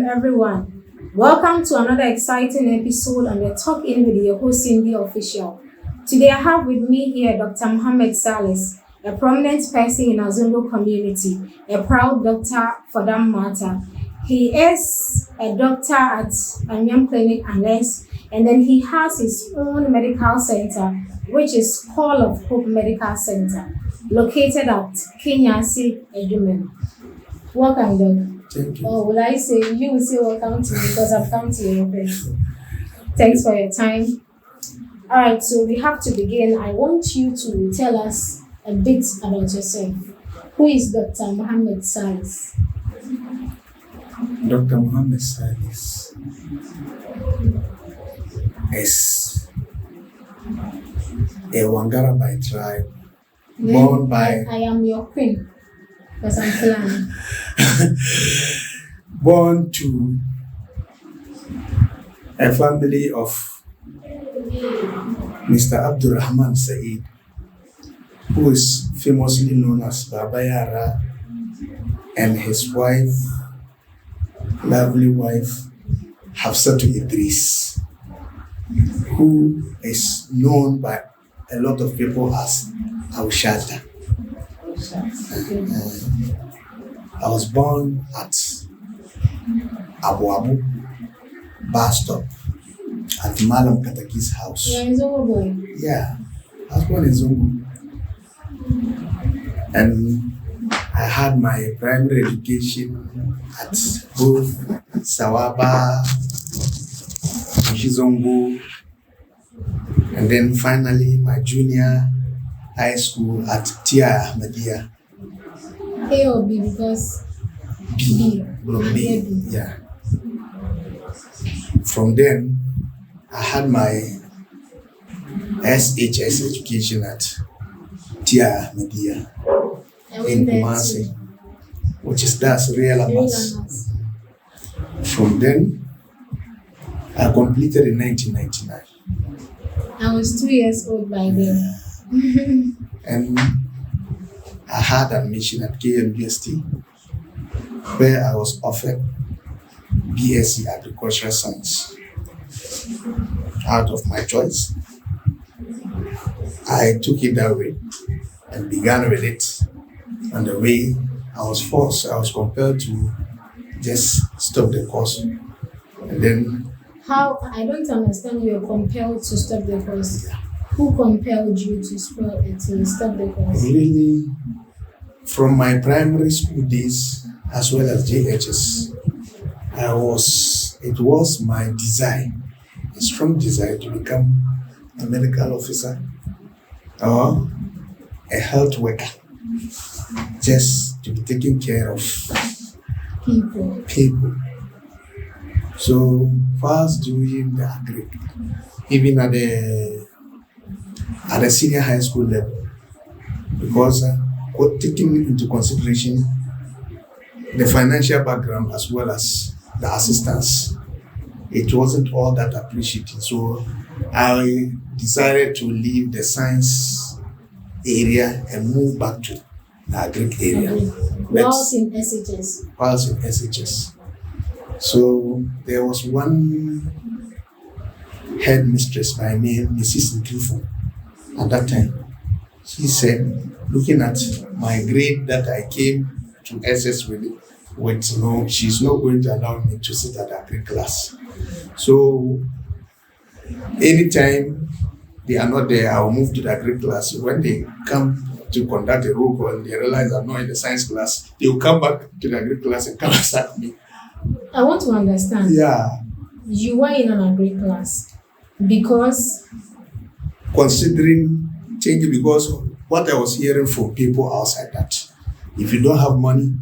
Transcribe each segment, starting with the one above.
everyone. Welcome to another exciting episode on the Talk In with your host Cindy Official. Today I have with me here Dr. Mohammed Salis, a prominent person in Azungu community, a proud doctor for that matter. He is a doctor at Anyam Clinic and nurse, and then he has his own medical center, which is Call of Hope Medical Center, located at Kenyasi, Edumen. Welcome, Doc. Thank you. Or will I say, you will say welcome to me because I've come to your place. Thanks for your time. All right, so we have to begin. I want you to tell us a bit about yourself. Who is Dr. Mohammed Salis? Dr. Mohammed Salis is a Wangara by tribe, born by... I am your queen, because I'm Fulani. Born to a family of Mr. Abdurrahman Said, who is famously known as Baba Yara, and his wife, lovely wife, Hafsatu Idris, who is known by a lot of people as Aushata. I was born at Abu Abu bus stop at Malam Kataki's house. You're a Zongo boy. Yeah, I was born in Zongo. And I had my primary education at both Sawaba, Zongo, and then finally my junior high school at Tia Ahmadiyya. A or B because B. Yeah. From then, I had my SHS education at Tia Ahmadiyya in Kumasi, which is that's Real Amas. From then, I completed in 1999. I was 2 years old by then. And I had admission at KMUST, where I was offered BSc Agricultural Science. Out of my choice, I took it that way and began with it. On the way, I was compelled to just stop the course. And then... How? I don't understand. You were compelled to stop the course. Yeah. Who compelled you to stop the course? Really, from my primary school days as well as JHS, it was my desire, a strong desire to become a medical officer or a health worker, just to be taking care of people. So first doing the agri, even at the senior high school level, because taking into consideration the financial background as well as the assistance, it wasn't all that appreciated. So I decided to leave the science area and move back to the agric area. Whilst in SHS. So there was one headmistress by name Mrs. Nkifo at that time. She said, looking at my grade that I came to SS with she's not going to allow me to sit at the agri class. So anytime they are not there, I will move to the agri class. When they come to conduct a roll call and they realize I'm not in the science class, they will come back to the agri class and come and start me. I want to understand. Yeah. You were in an agri class because? Considering changing, because what I was hearing from people outside that if you don't have money,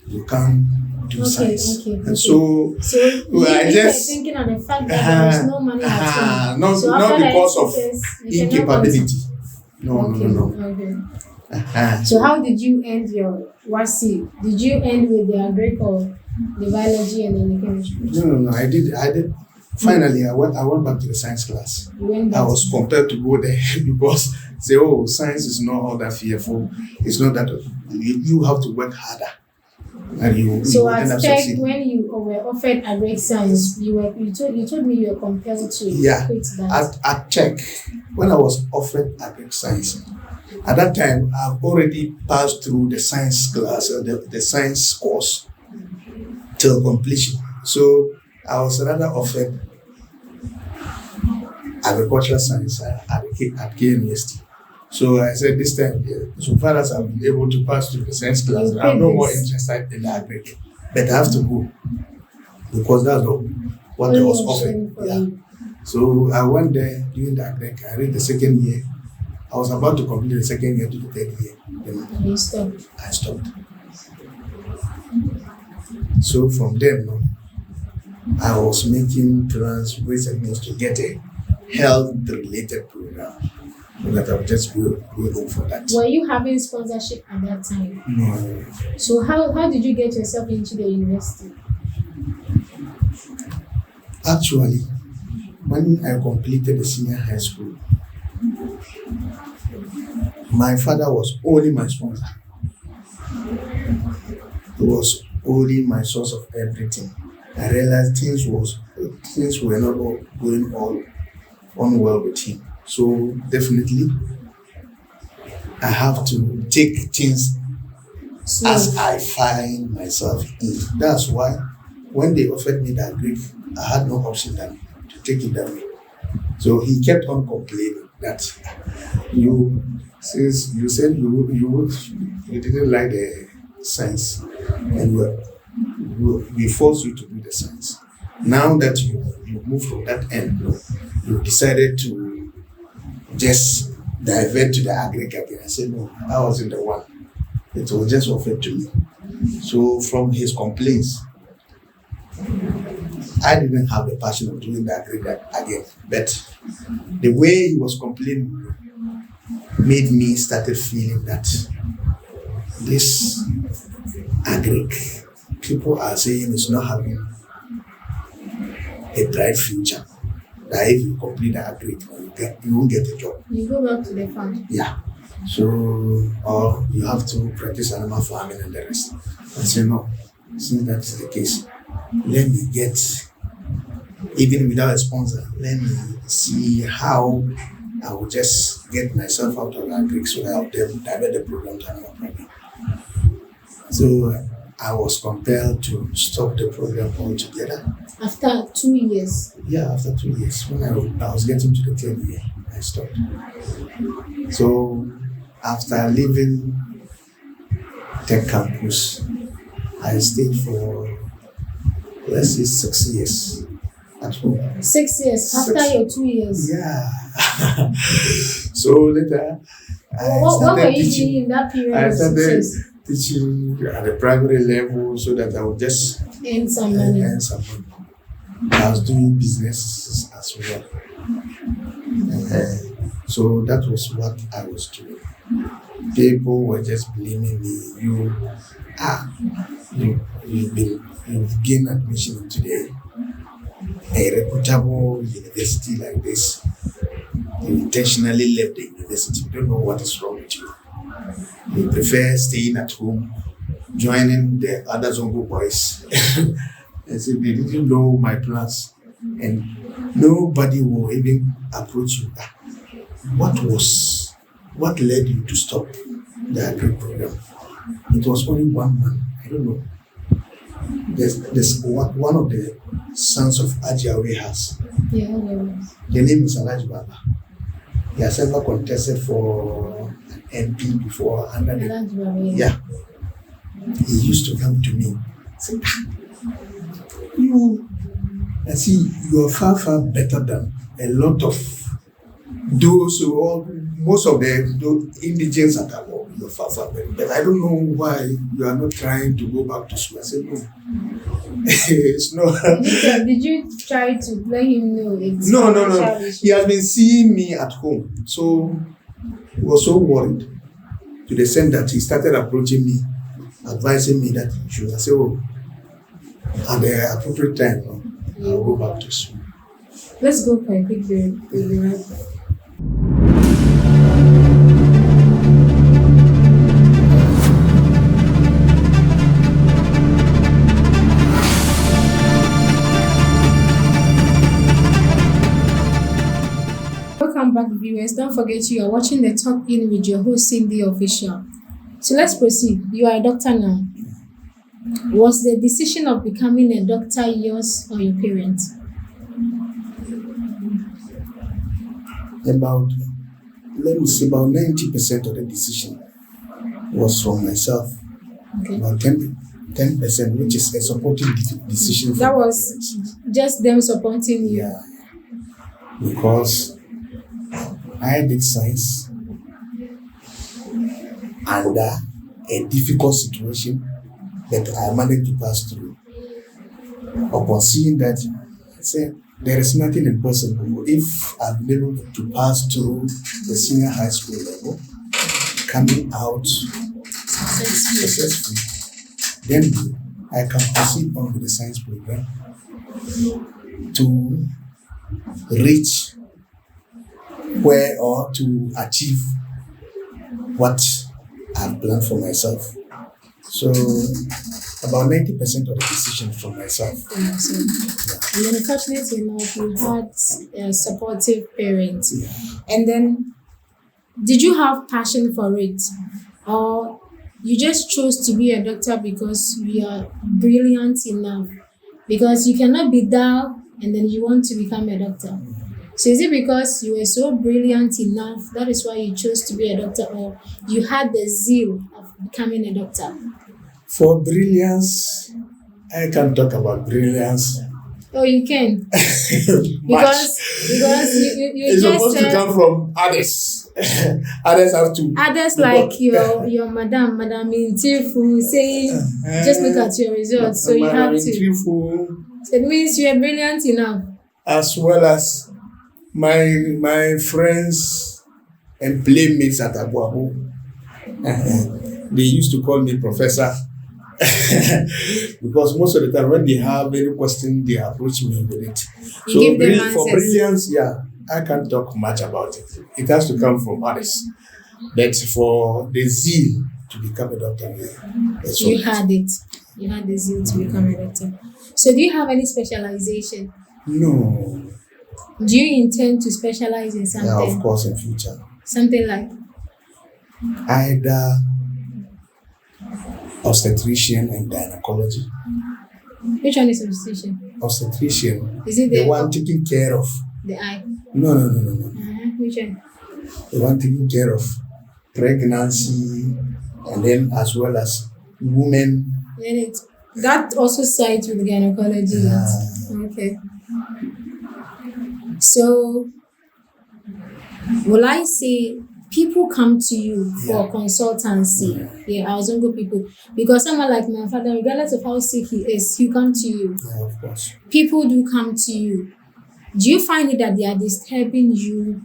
you can't do science. And so I just thinking on the fact that there was no money at home. Not because of incapability. No. Okay. So how did you end your WASI? Did you end with the agri or the biology and then the chemistry? No. I did. Finally, I went back to the science class. I was compelled to go there because science is not all that fearful. It's not that you have to work harder. and you So end at up Tech, succeeding. when you were offered agric science, you told me you were compelled to Yeah, quit that. at Tech, when I was offered agric science, at that time I've already passed through the science class, the science course till completion. So I was rather offered agricultural science at KNUST. So I said this time, so far as I've been able to pass through the science class, You I'm no more this. interested in the agric. But I have to go because that's what I was offered. Yeah. So I went there doing the agric. I read the second year. I was about to complete the second year to the third year. Then You stopped. I stopped. So from then on, I was making plans, ways and means to get a health-related program so that I would just go home for that. Were you having sponsorship at that time? No. So how did you get yourself into the university? Actually, when I completed the senior high school, my father was only my sponsor. He was only my source of everything. I realized things were not all going on well with him. So definitely, I have to take things as I find myself in. That's why when they offered me that Greek, I had no option than to take it that way. So he kept on complaining that since you said you didn't like the science and we forced you to do the science. Now that you moved from that end, you decided to just divert to the agric again. I said no, I wasn't the one. It was just offered to me. So from his complaints, I didn't have the passion of doing the agric again. But the way he was complaining made me started feeling that this agric, people are saying it's not having a bright future. That if you complete the agric, you won't get a job. You go back to the farm. Yeah. So, or you have to practice animal farming and the rest. I say no. Since that is the case, let me get, even without a sponsor, let me see how I will just get myself out of agric so that I'll divert the program to another program. So I was compelled to stop the program altogether. After 2 years? Yeah, after 2 years. When I was getting to the third year, I stopped. So after leaving Tech Campus, I stayed for, let's say, 6 years at home. 6 years after your 2 years? Yeah. So later, what were you doing in that period I of 6 started years? teaching at the primary level so that I would just Earn some money. earn some money. I was doing businesses as well. So that was what I was doing. People were just blaming me. You've gained admission into a reputable university like this. You intentionally left the university. You don't know what is wrong with you. You prefer staying at home, joining the other Zongo boys. I said they didn't know my plans, and nobody will even approach you. What led you to stop the agri program? It was only one man. I don't know. There's one of the sons of Ajiawe has. Yeah. The name is Alaj Baba. He has ever contested for an MP before under the. Yeah. He used to come to me. Say, I see you are far better than a lot of those most of the indigents at our world. You're far better. But I don't know why you are not trying to go back to school. I said no. It's not. Did you try to let him know? No. He has been seeing me at home, so he was so worried to the extent that he started approaching me, advising me that he should. I said, oh, at the appropriate time, I'll go back to school. Let's go for a quick break. We'll be right back. listeners, don't forget you are watching the Talk In with your host Cindy Official. So let's proceed. You are a doctor now. Was the decision of becoming a doctor yours or your parents? About 90% of the decision was from myself. Okay. About 10%, which is a supporting decision. That from my was parents. just them supporting you. Yeah, because I did science under a difficult situation that I managed to pass through. Upon seeing that, I said, there is nothing impossible. If I've been able to pass through the senior high school level, coming out successfully, then I can proceed on with the science program to reach where or to achieve what I've planned for myself. So about 90% of the decision from myself. And then fortunately enough, you had supportive parents. Yeah. And then, did you have passion for it? Or you just chose to be a doctor because you are brilliant enough? Because you cannot be dull and then you want to become a doctor. So is it because you were so brilliant enough, that is why you chose to be a doctor, or you had the zeal of becoming a doctor? For brilliance, I can talk about brilliance. Oh, you can. because you It's just supposed to said come from others. Others have to. others like your madam in Tifu saying, just look at your results. So you have to. So it means you are brilliant enough. As well as my friends and playmates at Abuabu. They used to call me Professor. Because most of the time when they have any question, they approach me with it. You give them answers. For brilliance, yeah, I can't talk much about it. It has to come from others. But for the zeal to become a doctor, you had it. You had the zeal to become a doctor. So do you have any specialization? No. Do you intend to specialize in something? Yeah, of course, in future. Something like? Either obstetrician and gynecology. Which one is obstetrician? Obstetrician. Is it the one taking care of? The eye? No. Which one? The one taking care of pregnancy and then as well as women. Then that also sides with gynecology. Okay. So, will I say people come to you for consultancy? Yeah, Azongo people. Because someone like my father, regardless of how sick he is, he come to you. Yeah, of course. People do come to you. Do you find it that they are disturbing you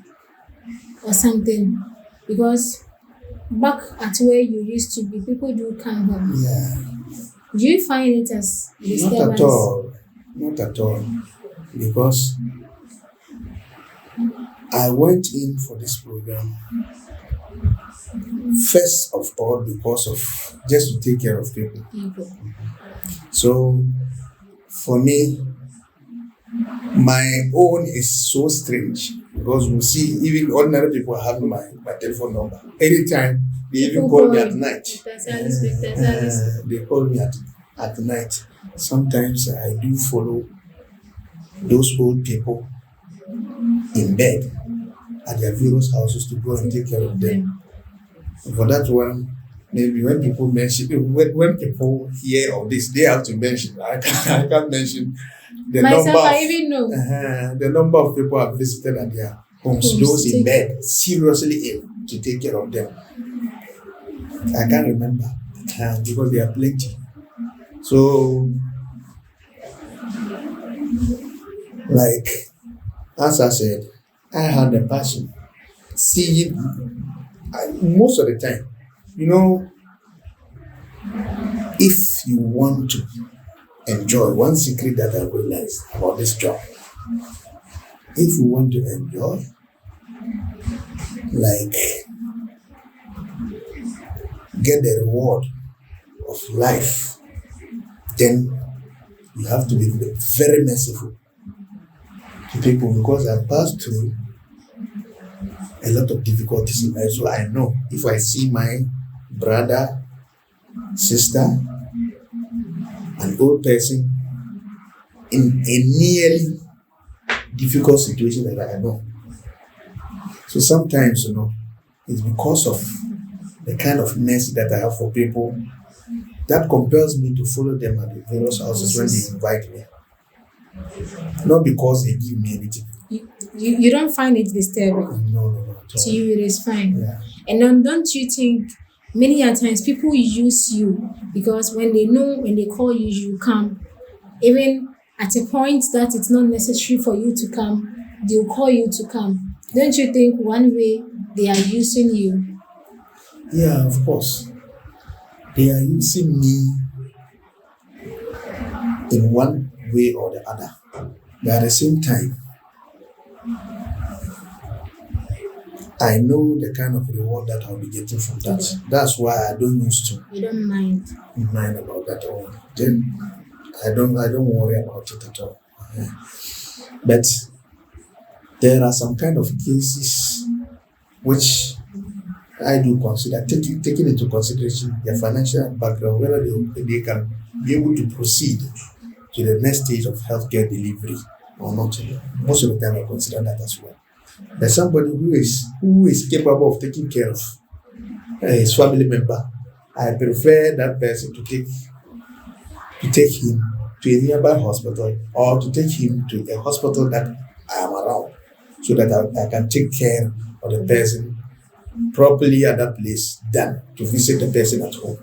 or something? Because back at where you used to be, people do come home. Yeah. Do you find it as disturbance? Not at all. Because I went in for this program first of all because of just to take care of people. So for me, my own is so strange because we see even ordinary people having my telephone number. Anytime they even call me at night. They call me at night. Sometimes I do follow those old people in bed at their various houses to go and take care of them. And for that one, maybe when people mention, when people hear of this, they have to mention. I can't mention the the number of people I've visited at their homes, those in bed, seriously ill, to take care of them. I can't remember because there are plenty. So, like, as I said, I had a passion. See, most of the time, if you want to enjoy, one secret that I realized about this job, if you want to enjoy, like, get the reward of life, then you have to be very merciful to people, because I passed through a lot of difficulties in life. So I know if I see my brother, sister, an old person in a nearly difficult situation, that I know. So sometimes, it's because of the kind of mercy that I have for people that compels me to follow them at the various houses when they invite me. Not because they give me anything. You don't find it disturbing? No, at all. To you, it is fine. Yeah. And then don't you think many a times people use you because when they know when they call you, you come. Even at a point that it's not necessary for you to come, they'll call you to come. Don't you think one way they are using you? Yeah, of course. They are using me in one way or the other. But at the same time, I know the kind of reward that I'll be getting from that. Yeah. That's why I don't used to You don't mind. mind about that all. Then I don't worry about it at all. But there are some kind of cases which I do consider taking into consideration their financial background, whether they can be able to proceed to the next stage of healthcare delivery or not. Most of the time I consider that as well. There's somebody who is capable of taking care of his family member. I prefer that person to take him to a nearby hospital or to take him to a hospital that I am around, so that I can take care of the person properly at that place than to visit the person at home.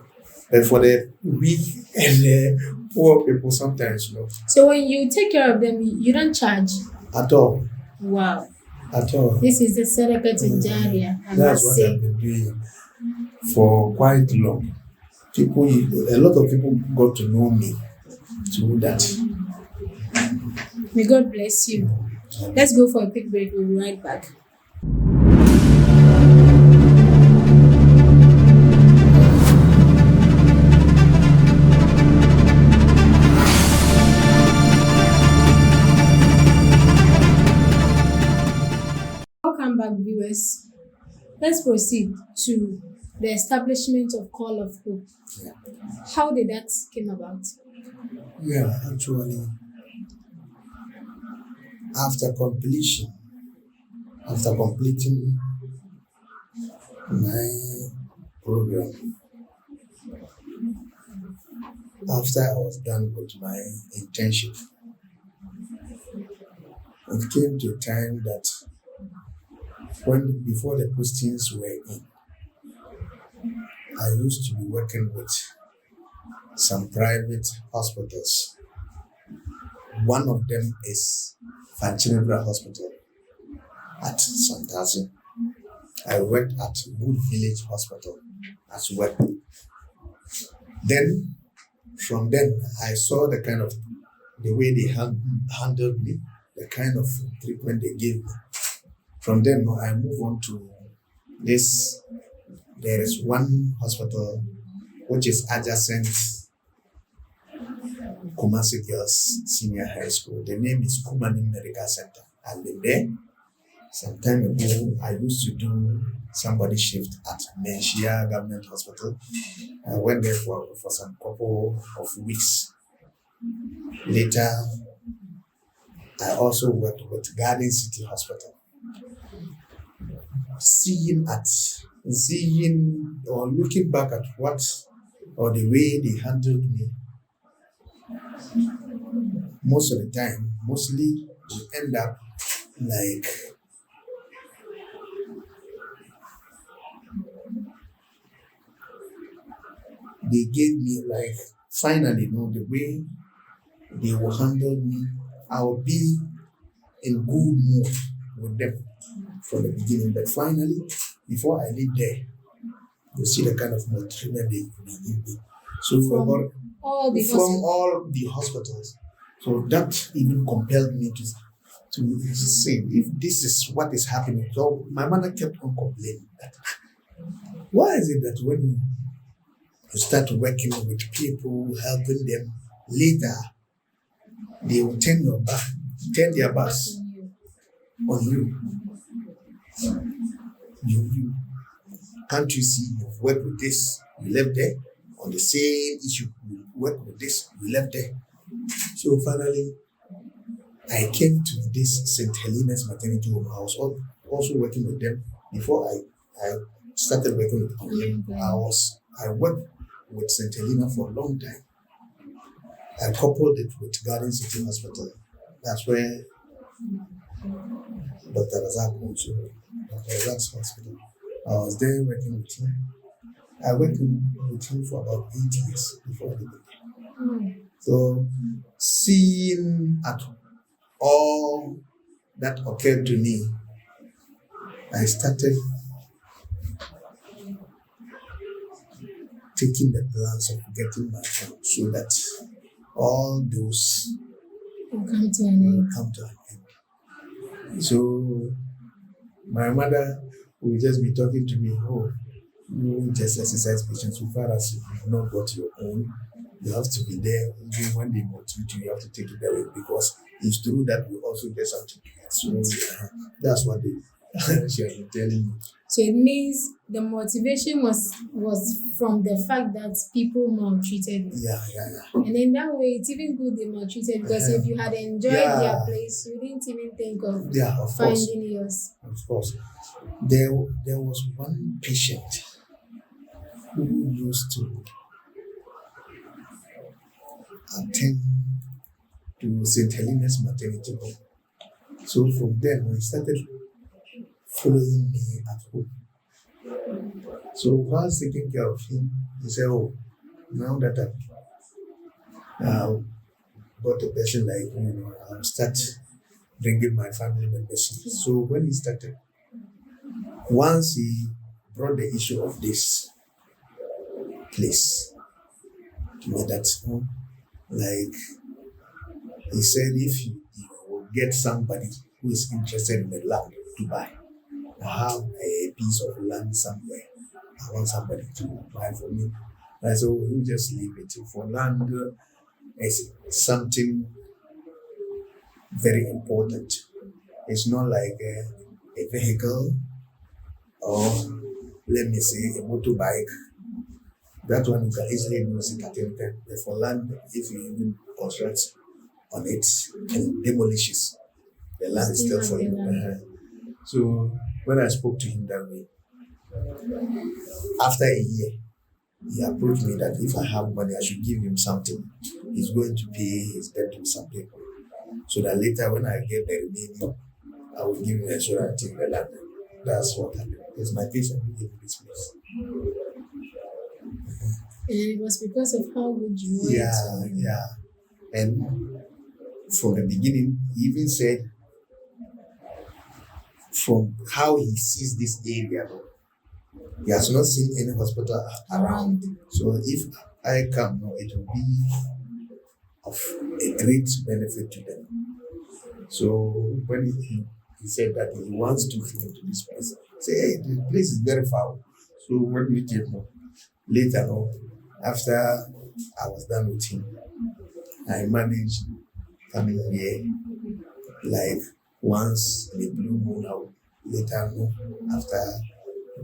But for the weak and the poor people, sometimes, So when you take care of them, you don't charge? At all. Wow. At all. This is the Sadaqat Jariya, I That's must what say. I've been doing for quite long. A lot of people got to know me through that. May God bless you. Let's go for a quick break. We'll be right back. Welcome back, viewers. Let's proceed to the establishment of Call of Hope. Yeah. How did that came about? Yeah, actually, after completing my program, after I was done with my internship, it came to a time that before the postings were in, I used to be working with some private hospitals. One of them is Fanchinebra Hospital at Santasi. I worked at Wood Village Hospital as well. Then, from then, I saw the way they handled me, the kind of treatment they gave me. From then, I move on to this. There is one hospital which is adjacent Kumasi Girls Senior High School. The name is Kumani Medical Center. I've been there. Some time ago, I used to do somebody shift at Menshia Government Hospital. I went there for some couple of weeks. Later, I also worked with Garden City Hospital. Seeing or looking back at the way they handled me, mostly we end up like they gave me finally, the way they will handle me, I'll be in good mood with them from the beginning. But finally, before I leave there, you see the kind of treatment they give me. So from all the hospitals. So that even compelled me to say, if this is what is happening. So my mother kept on complaining that, why is it that when you start working with people, helping them, later they will turn their backs on you? you can't you see you've worked with this, you left there on the same issue, you worked with this, you left there. So finally, I came to this St. Helena's maternity home. I was also working with them before I started working with them. I worked with St. Helena for a long time. I coupled it with Garden City Hospital. That's where Dr. Razak also, Dr. Razak's hospital. I was there working with him. I worked with him for about 8 years before I left. So, seeing at all that occurred to me, I started taking the plans of getting my phone so that all those will come to an end. So my mother will just be talking to me, oh, you just exercise patience. So far as you've not got your own, you have to be there. Even when they motivate you, you have to take it away, because it's true that we also get something. So that's what she has been telling me. So it means the motivation was from the fact that people maltreated you. Yeah. And in that way, it's even good they maltreated, because if you had enjoyed their place, you didn't even think of finding yours. Of course. There was one patient who used to attend to St. Helena's maternity home. So from then, he started following me at home. So while taking care of him, he said, oh, now that I've got a person like you, I'll start bringing my family members in. So when he started, once he brought the issue of this place to me, that like he said, if you will get somebody who is interested in the land to buy, I have a piece of land somewhere, I want somebody to buy for me. And so we just leave it. For land, it's something very important. It's not like a vehicle, or let me say a motorbike. That one you can easily lose it at any time. But for land, if you even construct on it and demolishes, the land is still for you. So when I spoke to him that way, after a year, he approached me that if I have money, I should give him something. He's going to pay his debt to some people, so that later when I get the remaining, I will give him a so that I take the land. That's what happened. It's my patient who gave me this place. And it was because of how good you were. Yeah. And from the beginning, he even said, from how he sees this area, he has not seen any hospital around. So if I come, it will be of a great benefit to them. So when he said that he wants to fit into this place, say, hey, the place is very far. So when we came later on, after I was done with him, I managed coming here like once in a blue moon. Later on, after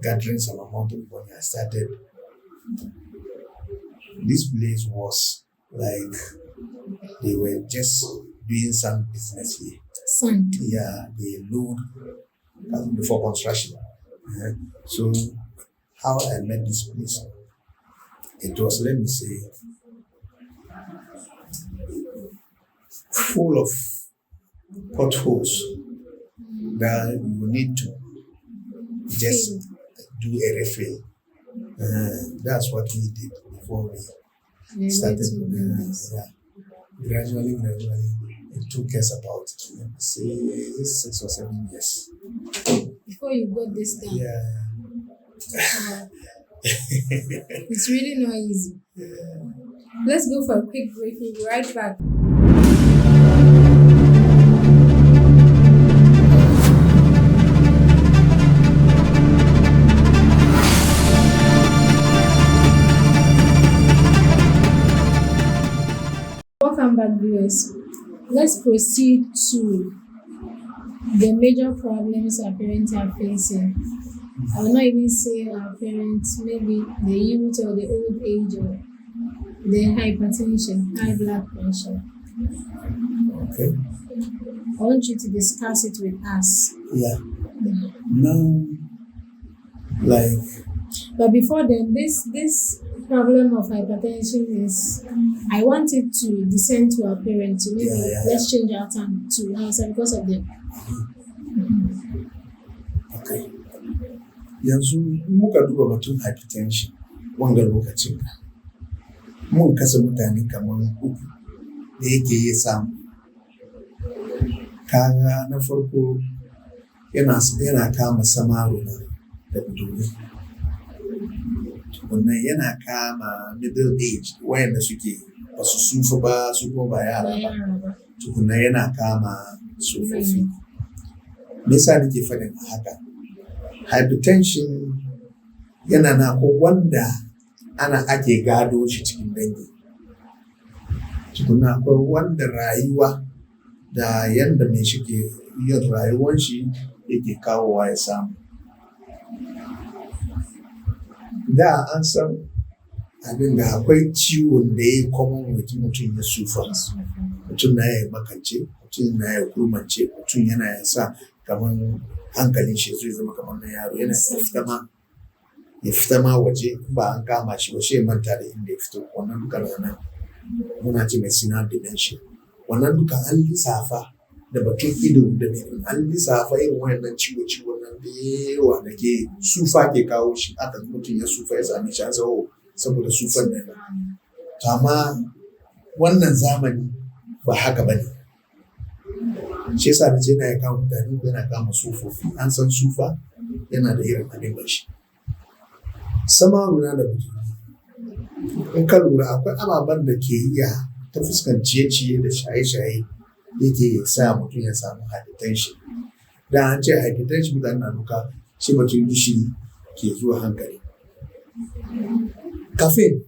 gathering some amount of money, I started. This place was like they were just doing some business here. Sand. Yeah, they load for construction. So how I met this place, it was, let me say, full of potholes that you need to just do a refill. That's what we did before we started. Gradually, it took us about, let me say, 6 or 7 years. Before you got this done? Yeah. It's really not easy. Let's go for a quick break. We'll be right back. Welcome back, viewers. Let's proceed to the major problems our parents are facing I will not even say our parents, maybe the youth or the old age or the hypertension, high blood pressure. Okay. I want you to discuss it with us. Yeah. Now, like, But before then, this problem of hypertension is, I want it to descend to our parents. So maybe let's change our tongue to Hausa because of them. okay. Yanzu muka duba batun hypertension wanga lokacin mun kasa mutane kamar uku da yake yi samu. Kaga na farko yana kama samaro da budurwi. Tukunnan yana kama middle age wayanda suke ba su sufa ba su kuma ba yara ba. Tukunnan yana kama tsofaffi. Me yasa nake faɗin haka? Hypertension yana na ko wanda ake gado shi cikin dangi. Tukunna akwai wanda rayuwa da yanda mai shi ke yin rayuwan shi yake kawowa ya samu. Da an san abin da akwai ciwon da ya yi common with mutum ya sufa. Mutum na ya makance, mutum na ya kurmance, mutum yana ya sa kamar hankalin shi zai zama kamar na yaro, yana ya fita ma waje ba an kama shi ba shi ya manta da inda ya fito. Wannan duka nan muna ce mai sinar dementia. Wannan duka an lissafa da batun ido da mai an lissafa irin wayannan ciwo nan da yawa da ke sufa ke kawo shi. Aka mutum ya sufa ya same shi a tsawo saboda sufan nan. To amma wannan zamani ba haka ba ne. Shi yasa da ce na ya kama mutane ko yana kama sufofi. An san sufa yana da irin abin ba shi. Samaru na da mutum. In ka lura akwai ababen da ke iya ta fuskan ciye-ciye da shaye-shaye yake sa mutum ya samu hypertension. Da an ce hypertension mutane na nuka shi batun gishiri ke zuwa hankali. Caffeine.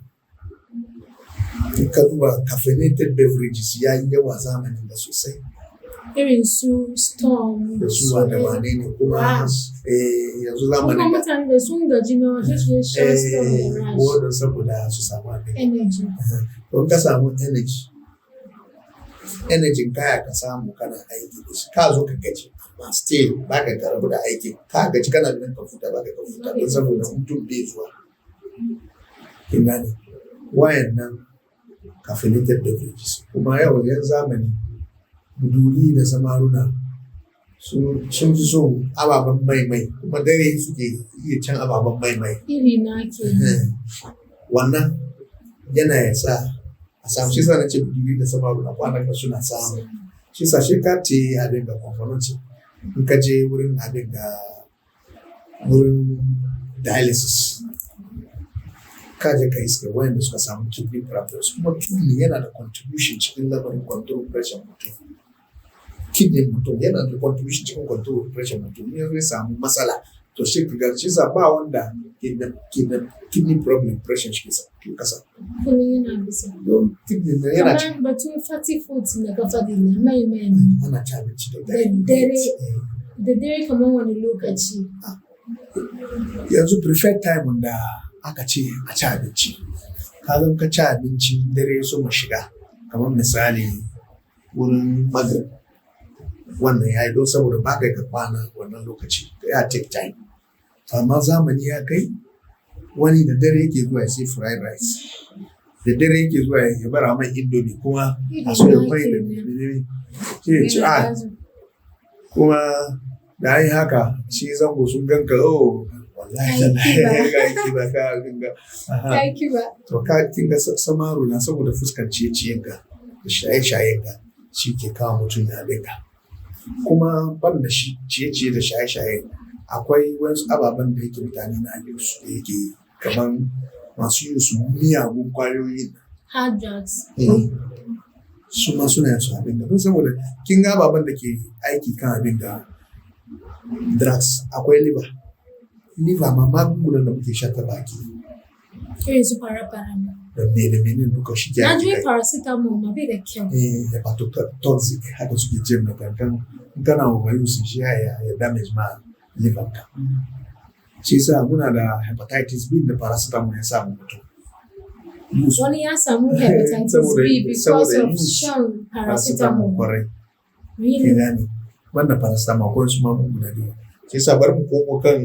In ka duba caffeinated beverages ya yi yawa zamanin da sosai. Irin su Storm. Da su wanda wane ne kuma yanzu zamanin kuma mutane da sun gaji na wasu su sha Storm da Rush. Wadda saboda su samu abin. Energy. Don ka samu energy kaya ka samu kana aiki da shi ka zo ka gaji amma still ba ka karabu da aiki ka gaji kana da ka futa ba ka futa don saboda mutum bai zuwa. Kin gane wayannan caffeinated beverages kuma yau yan zamani buduri da samaruna sun fi so ababen mai kuma dare suke iya can ababen mai iri na ke wannan yana ya sa a samu. Shi sa na ce buduri da samaruna kwanan ka suna samu. Shi sa shi ka ce abin da kwamfanci in ka je wurin abin da wurin dialysis ka je ka iska wayanda suka samu kidney problems kuma kidney yana da contribution cikin lamarin control pressure mutum. Kidney mutum yana da contribution cikin control pressure mutum. Ne zai samu matsala to shi ka shi sa ba wanda ke da kidney problem pressure shi ke kasa. Kuma yana bisa. Don kidney ne yana ci. Kamar batun fatty foods da ka faɗi ne mai ne. Ana ci abinci da dare kamar wani lokaci. Yanzu preferred time da aka ce a ci abinci. Kagan ka ci abinci dare so mu shiga kamar misali wurin magrib. Wannan ya yi don saboda ba kai ka kwana wannan lokaci ya take time. Amma zamani ya kai wani da dare yake zuwa ya sai fried rice. Da dare yake zuwa ya bara mai indomie kuma a so ya kwai da menene. Sai ya ci kuma da yi haka shi zango sun ganka wallahi kiba ka dinga kiba to ka kinga samaro na saboda fuskar ciye-ciyen ka da shaye-shayen ka shi ke kawo mutum ya dinga. Kuma ban da shi ciye-ciye da shaye-shaye akwai wasu ababen da yake mutane na yin su da yake kamar masu yin su miyagun kwayoyi hard drugs su ma suna yin su abin da don saboda kin ga ababen da ke aiki kan abin da drugs akwai liver ma magungunan da muke sha ta baki. Irin su fara-fara da mene duka shi ke na ji paracetamol ma bai da kyau. Hepatotoxic haka suke ce mai kankan kana overuse shi ya damage ma liver ka. Shi sa muna da hepatitis B da paracetamol ya samu mutum. Wani ya samu hepatitis B because of shan paracetamol. Kwarai. Really? Gane. Wannan paracetamol ko su magunguna ne. Shi sa bari mu komo kan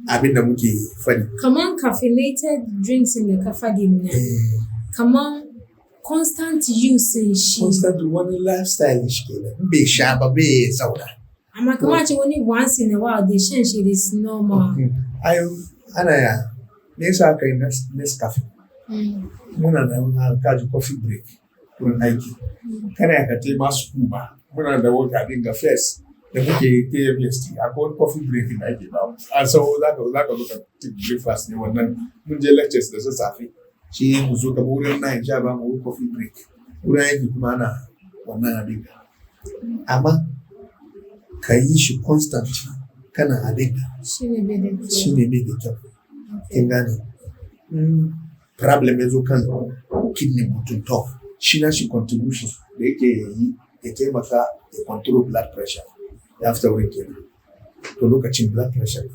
abin da muke fadi. Kaman caffeinated drinks da ka fadi ne. Kaman constant use shi. Constant wani lifestyle shi kenan. Bai sha ba bai zauna. Amma kamar ce wani once in a while da shan shi is normal. Ana ya me yasa aka yi Nescafe? Muna da kaji coffee break wurin aiki. Kana ya ka masu kuma muna da wani abin ga first da muke KMST akwai wani coffee break da ake ba. An sau za ka zo ka take breakfast ne wannan mun je lectures da sassafe. Shi mu zo ka wurin 9 sha ba mu coffee break. Wurin aiki kuma ana wannan abin. Amma ka yi shi constant kana abin Shi ne bai da kyau. Kin gane? Problem ya zo kan kidney mutum to shi na shi contribution da yake yi ya taimaka ya control blood pressure ya fita wurin kenan. To lokacin blood pressure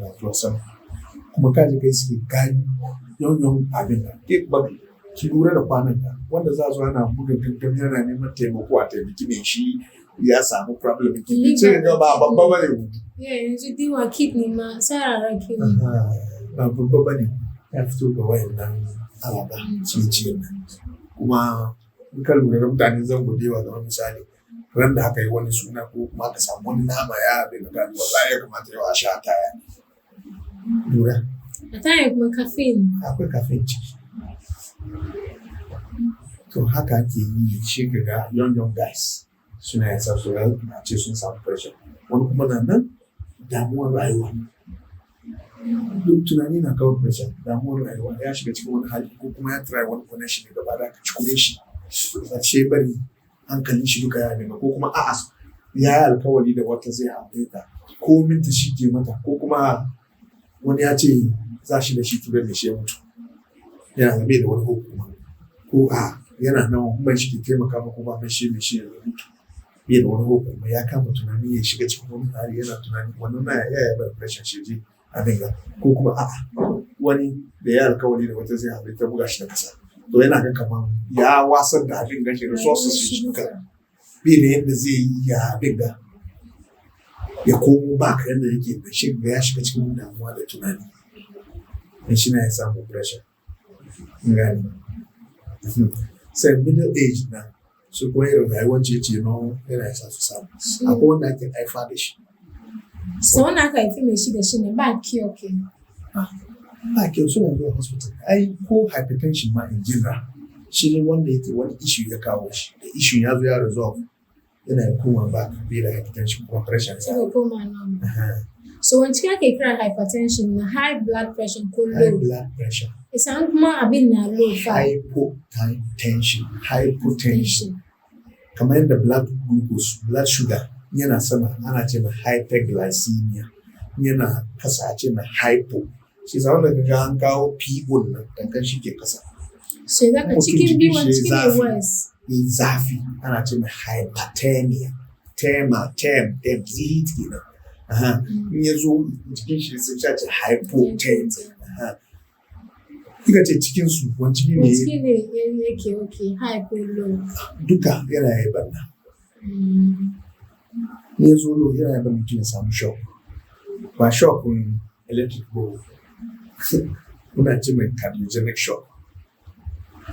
na zuwa sama kuma kaji kai suke gani yawan abin da ke ba ki lura da kwanan ka wanda za zo ana buga gangan yana neman taimako a taimaki ne shi ya samu problem kidney sai ga ba babba bane. Yanzu diwa kidney ma sarara kidney. Ba babba bane ya fito ga wayannan alaba cikin nan kuma in ka lura da mutane zan gudewa ga misali ran da aka yi wani suna ko kuma aka samu wani nama ya bai da gani wallahi ya kamata yau a sha taya lura a taya kuma caffeine akwai caffeine ciki to haka ake yi shi ga young guys suna yasa su a ce sun samu pressure wani kuma nan damuwar rayuwa duk tunani na kawo pressure damuwar rayuwa ya shiga cikin wani hali ko kuma ya try wani connection ne gaba da ka cikure shi a ce bari hankalin shi duka ya nema ko kuma a'a ya yi alkawari da wata zai aure ta ko minta shi ke mata ko kuma wani ya ce za shi da shi turar da shi ya mutu yana game da wani hukuma ko yana nan kuma shi ke taimaka ma kuma mai shi ya mutu bai da wani hukuma ya kama tunani ya shiga cikin wani hali yana tunani wannan na ya bar pressure shi je abin ga ko kuma wani da ya alkawari da wata zai aure ta buga shi da kasa to yana ga kaman ya wasar da abin gashi resources shi duka bai da yadda zai yi ya abin ga ya komo ba ka yadda yake da shi ga ya shiga cikin damuwa da tunani dan shi na ya samu pressure ngani sai middle age na su kuma irin rayuwar ce no yana ya sa su samu akwai wanda ake haifa da shi so wanda aka haifi mai shi da shi ne ba kiyo ke ba kyau suna zuwa hospital ai ko hypertension ma in general shi ne wanda yake wani issue ya kawo shi da issue ya zo ya resolve yana ya koma ba bai da hypertension kuma pressure sai ya koma normal so wani cikin ake kira hypertension na high blood pressure ko low high blood pressure isa kuma abin na low fa hypotension kamar yadda blood glucose blood sugar yana sama ana ce ma hyperglycemia yana kasa ce ma hypo shi zama da ga an kawo PO nan dankan shi ke kasa sai zaka cikin biwan cikin worse zafi ana ce ma hyperthermia tem zit kenan in ya zo cikin shi sai ta ce hypothermia kika ce cikin su wanci ne yake hypo low duka yana yi banna ne zo low yana yi banna mutum ya samu shock ba shock electric bulb muna ce mai cardiogenic shock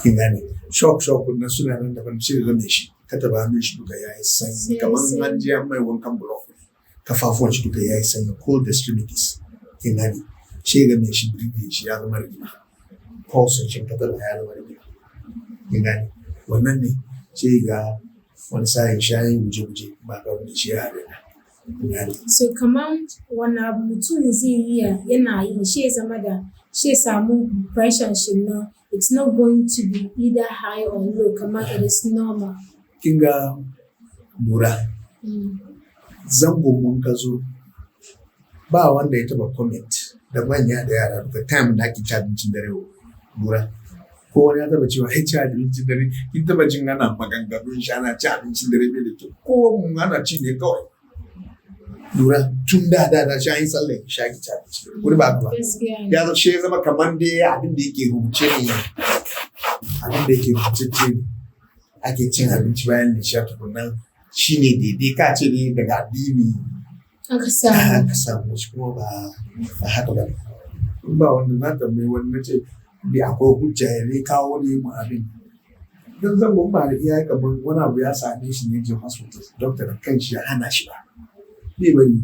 kin gane shock na suna nan daban shi da zame shi ka taba hannun shi duka yayi sanyi kamar an je an mai wankan block kafafuwan shi duka yayi sanyi cold extremities kin gane shi ga mai shi breathing shi ya zama rigima pulse shi ka taba ya zama rigima kin gane wannan ne shi ga wani sa'in shayin guje-guje ba ga wani shi ya haɗe so kamar wani abu mutum zai iya yana yi shi ya zama da shi ya samu pressure shi na it's not going to be either high or low kamar it is normal kin ga lura zangon mun ka zo ba wanda ya taba comment da manya da yara duka time da ake ci abincin dare lura ko wani ya taba cewa ci abincin dare kin taba jin ana maganganun shi ana ci abincin dare bai da kyau ko mun ana ci ne kawai lura tun da shi an yi sallan isha ki ci abinci wani ba ba ya zo shi zama kamar dai abin da yake rubuce ne ake cin abinci bayan isha tukunan shi ne daidai ka ce ne daga addini aka samu shi kuma ba haka ba ba wanda na tambayi wani na ce da akwai hujja ya ne kawo ne mu abin don zan ba da iya kamar wani abu ya same shi ne je hospital doctor da kanshi ya hana shi ba bai bari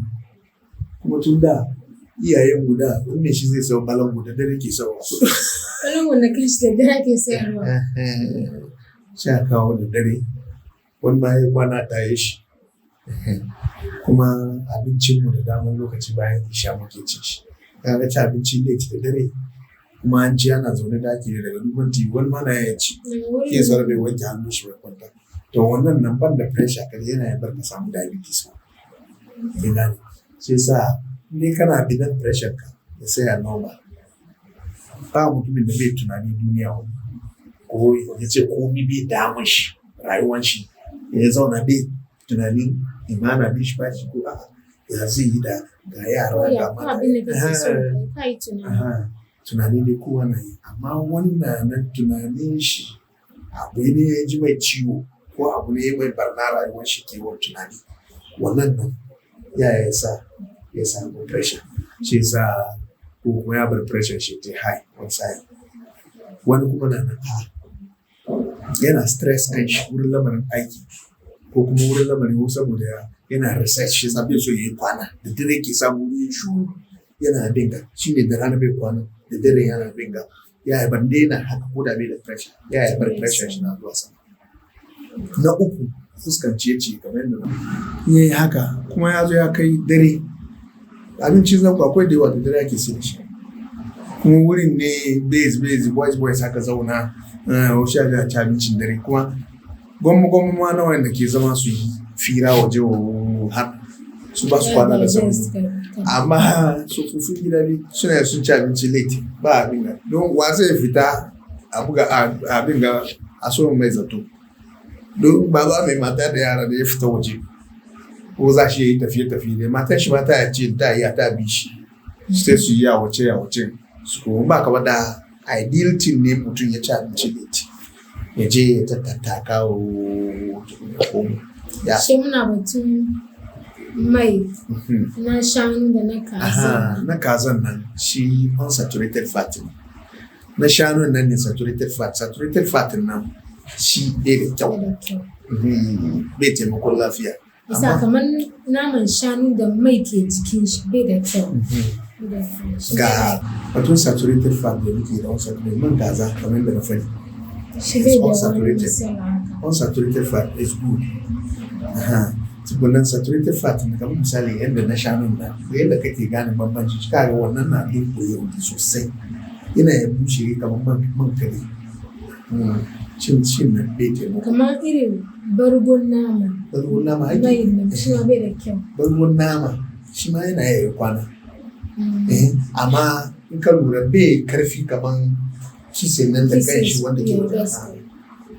kuma tun da iyayen mu da wanda shi zai sau balangu da dare ke sau balangu na kanshi da dare ke sayarwa sai a kawo da dare wani ma ya kwana taye shi kuma abincinmu da damar lokaci bayan isha muke cin shi kaga ci abinci late da dare kuma an ci ana zaune daki ne daga duban TV wani ma na ya ci ke zaune bai wanke hannun shi bai kwanta to wannan nan ban da pressure kada yana ya bar ka samu diabetes ina ne sai sa ne kana bidan pressure ka ya saya normal ba mutumin da bai tunani duniya wani ko ya ce komi bai damun shi rayuwan shi ya zauna bai tunanin imana bin shi ba shi ko a ya zai yi da ga yara ga mata tunani ne kowa na yi amma wani na nan tunanin shi abu ne ya ji mai ciwo ko abu ne mai barna rayuwar shi kewar tunani wannan nan ya samu pressure shi sa ko kuma ya bar pressure shi ta high one side wani kuma na nan yana stress kan shi wurin lamarin aiki ko kuma wurin lamarin ko saboda yana research shi sabbin so yayi kwana da dare ke samu yin shu yana binga shine da rana bai kwana da dare yana binga ya ban daina haka ko da bai da pressure ya bar pressure shi na zuwa sama na uku fuskanci yace kamar yadda yayi haka kuma ya zo ya kai dare abincin zan akwai da yawa da dare ake sai da shi kuma wurin ne base boys haka zauna wasu ya ci abincin dare kuma gwamma ma na wanda ke zama su yi fira waje har su ba su kwana da sauri amma tsofaffin gida ne suna sun ci abinci late ba abin ga don wasa ya fita a buga abin ga a so mai zato don ba mai mata da yara da ya fita waje ko za shi yi tafiye ne matan shi mata ya ce ta yi ta bi shi sai su yi yawace su kuma ba kama da ideal team ne mutum ya ci abinci late ya je ya tattaka ya shi muna batun mai na shanu da na kaza na kazan nan shi unsaturated fat na shanun nan ne saturated fat nan shi bai da kyau bai taimakon lafiya bisa kamar naman shanu da mai ke cikin shi bai da kyau ga batun saturated fat da muke da unsaturated man kaza kamar da na fari unsaturated fat is good tukunan saturated fat na kamar misali yadda na shanun nan yadda kake gane bambanci shi kaga wannan na duk koyo sosai yana ya bushe kamar man kare cin na bai taimako kamar irin bargon nama bai da shi ma bai da kyau bargon nama shi ma yana yaya kwana amma in ka lura bai karfi kamar kisin nan da kan shi wanda ke da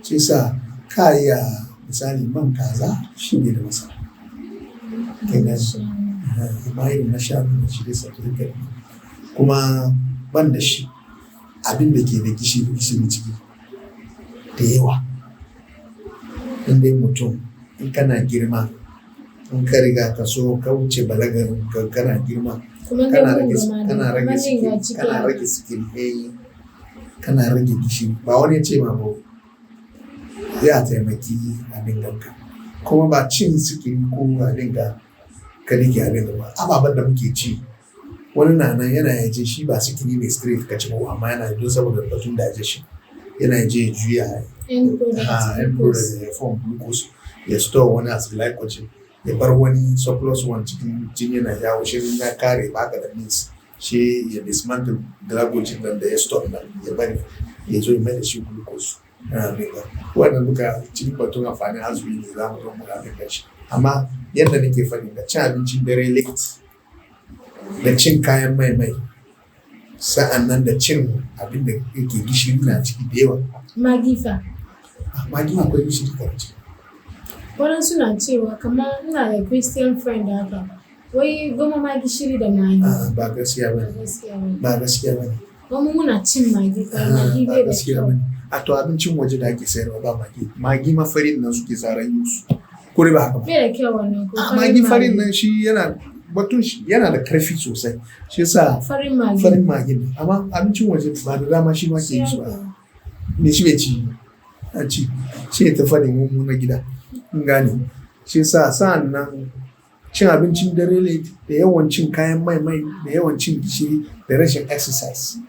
shi sa kariya misali man kaza shi ne da masa kenan amma irin na shanu shi da saturated kuma ban da shi abin da ke da gishiri ciki da yawa inda mutum in kana girma in ka riga ka so ka wuce balagarin ka kana girma kana rage sikiri kana rage gishiri ba wani ce ma ba ya taimaki abin ganka kuma ba cin sikiri ko abin ga ka rage abin ba ababen da muke ci wani na nan yana yaje shi ba sikiri ne straight ka ci ba amma yana don saboda batun digestion yana je juya end product ya form glucose ya store wani as glycogen ya bar wani surplus one cikin jini yana yawo shi na kare baka da means shi ya dismantle glycogen nan da ya store nan ya bari ya zo ya mai da shi glucose wannan duka cikin batun amfani azumi ne za mu zo mu gane shi amma yadda nake faɗi da cin abincin dare late da cin kayan mai sa'an nan da cin abin da yake gishiri na ciki da yawa magi fa magi akwai gishiri da ciki waɗansu na cewa kamar ina da Christian friend haka Wai goma ma gishiri da magi. Ba gaskiya ba ne. Ba gaskiya ba ne. Kuma muna cin magi kai magi bai da kyau. A to abincin waje da ake sayarwa ba magi. Magi ma farin nan suke tsaran yusu. Ko ba haka ba. Bai da kyau wannan ko. Magi farin nan shi yana batun shi yana da karfi sosai. Shi yasa farin magi ne. Amma abincin waje ba da dama shi ma ke yi su ba. Me shi bai ci. An ci. Shi ya tafi mu na gida. In gane. Shi yasa sa'an nan cin abincin dare late da yawan cin kayan mai da yawan cin gishiri da rashin exercise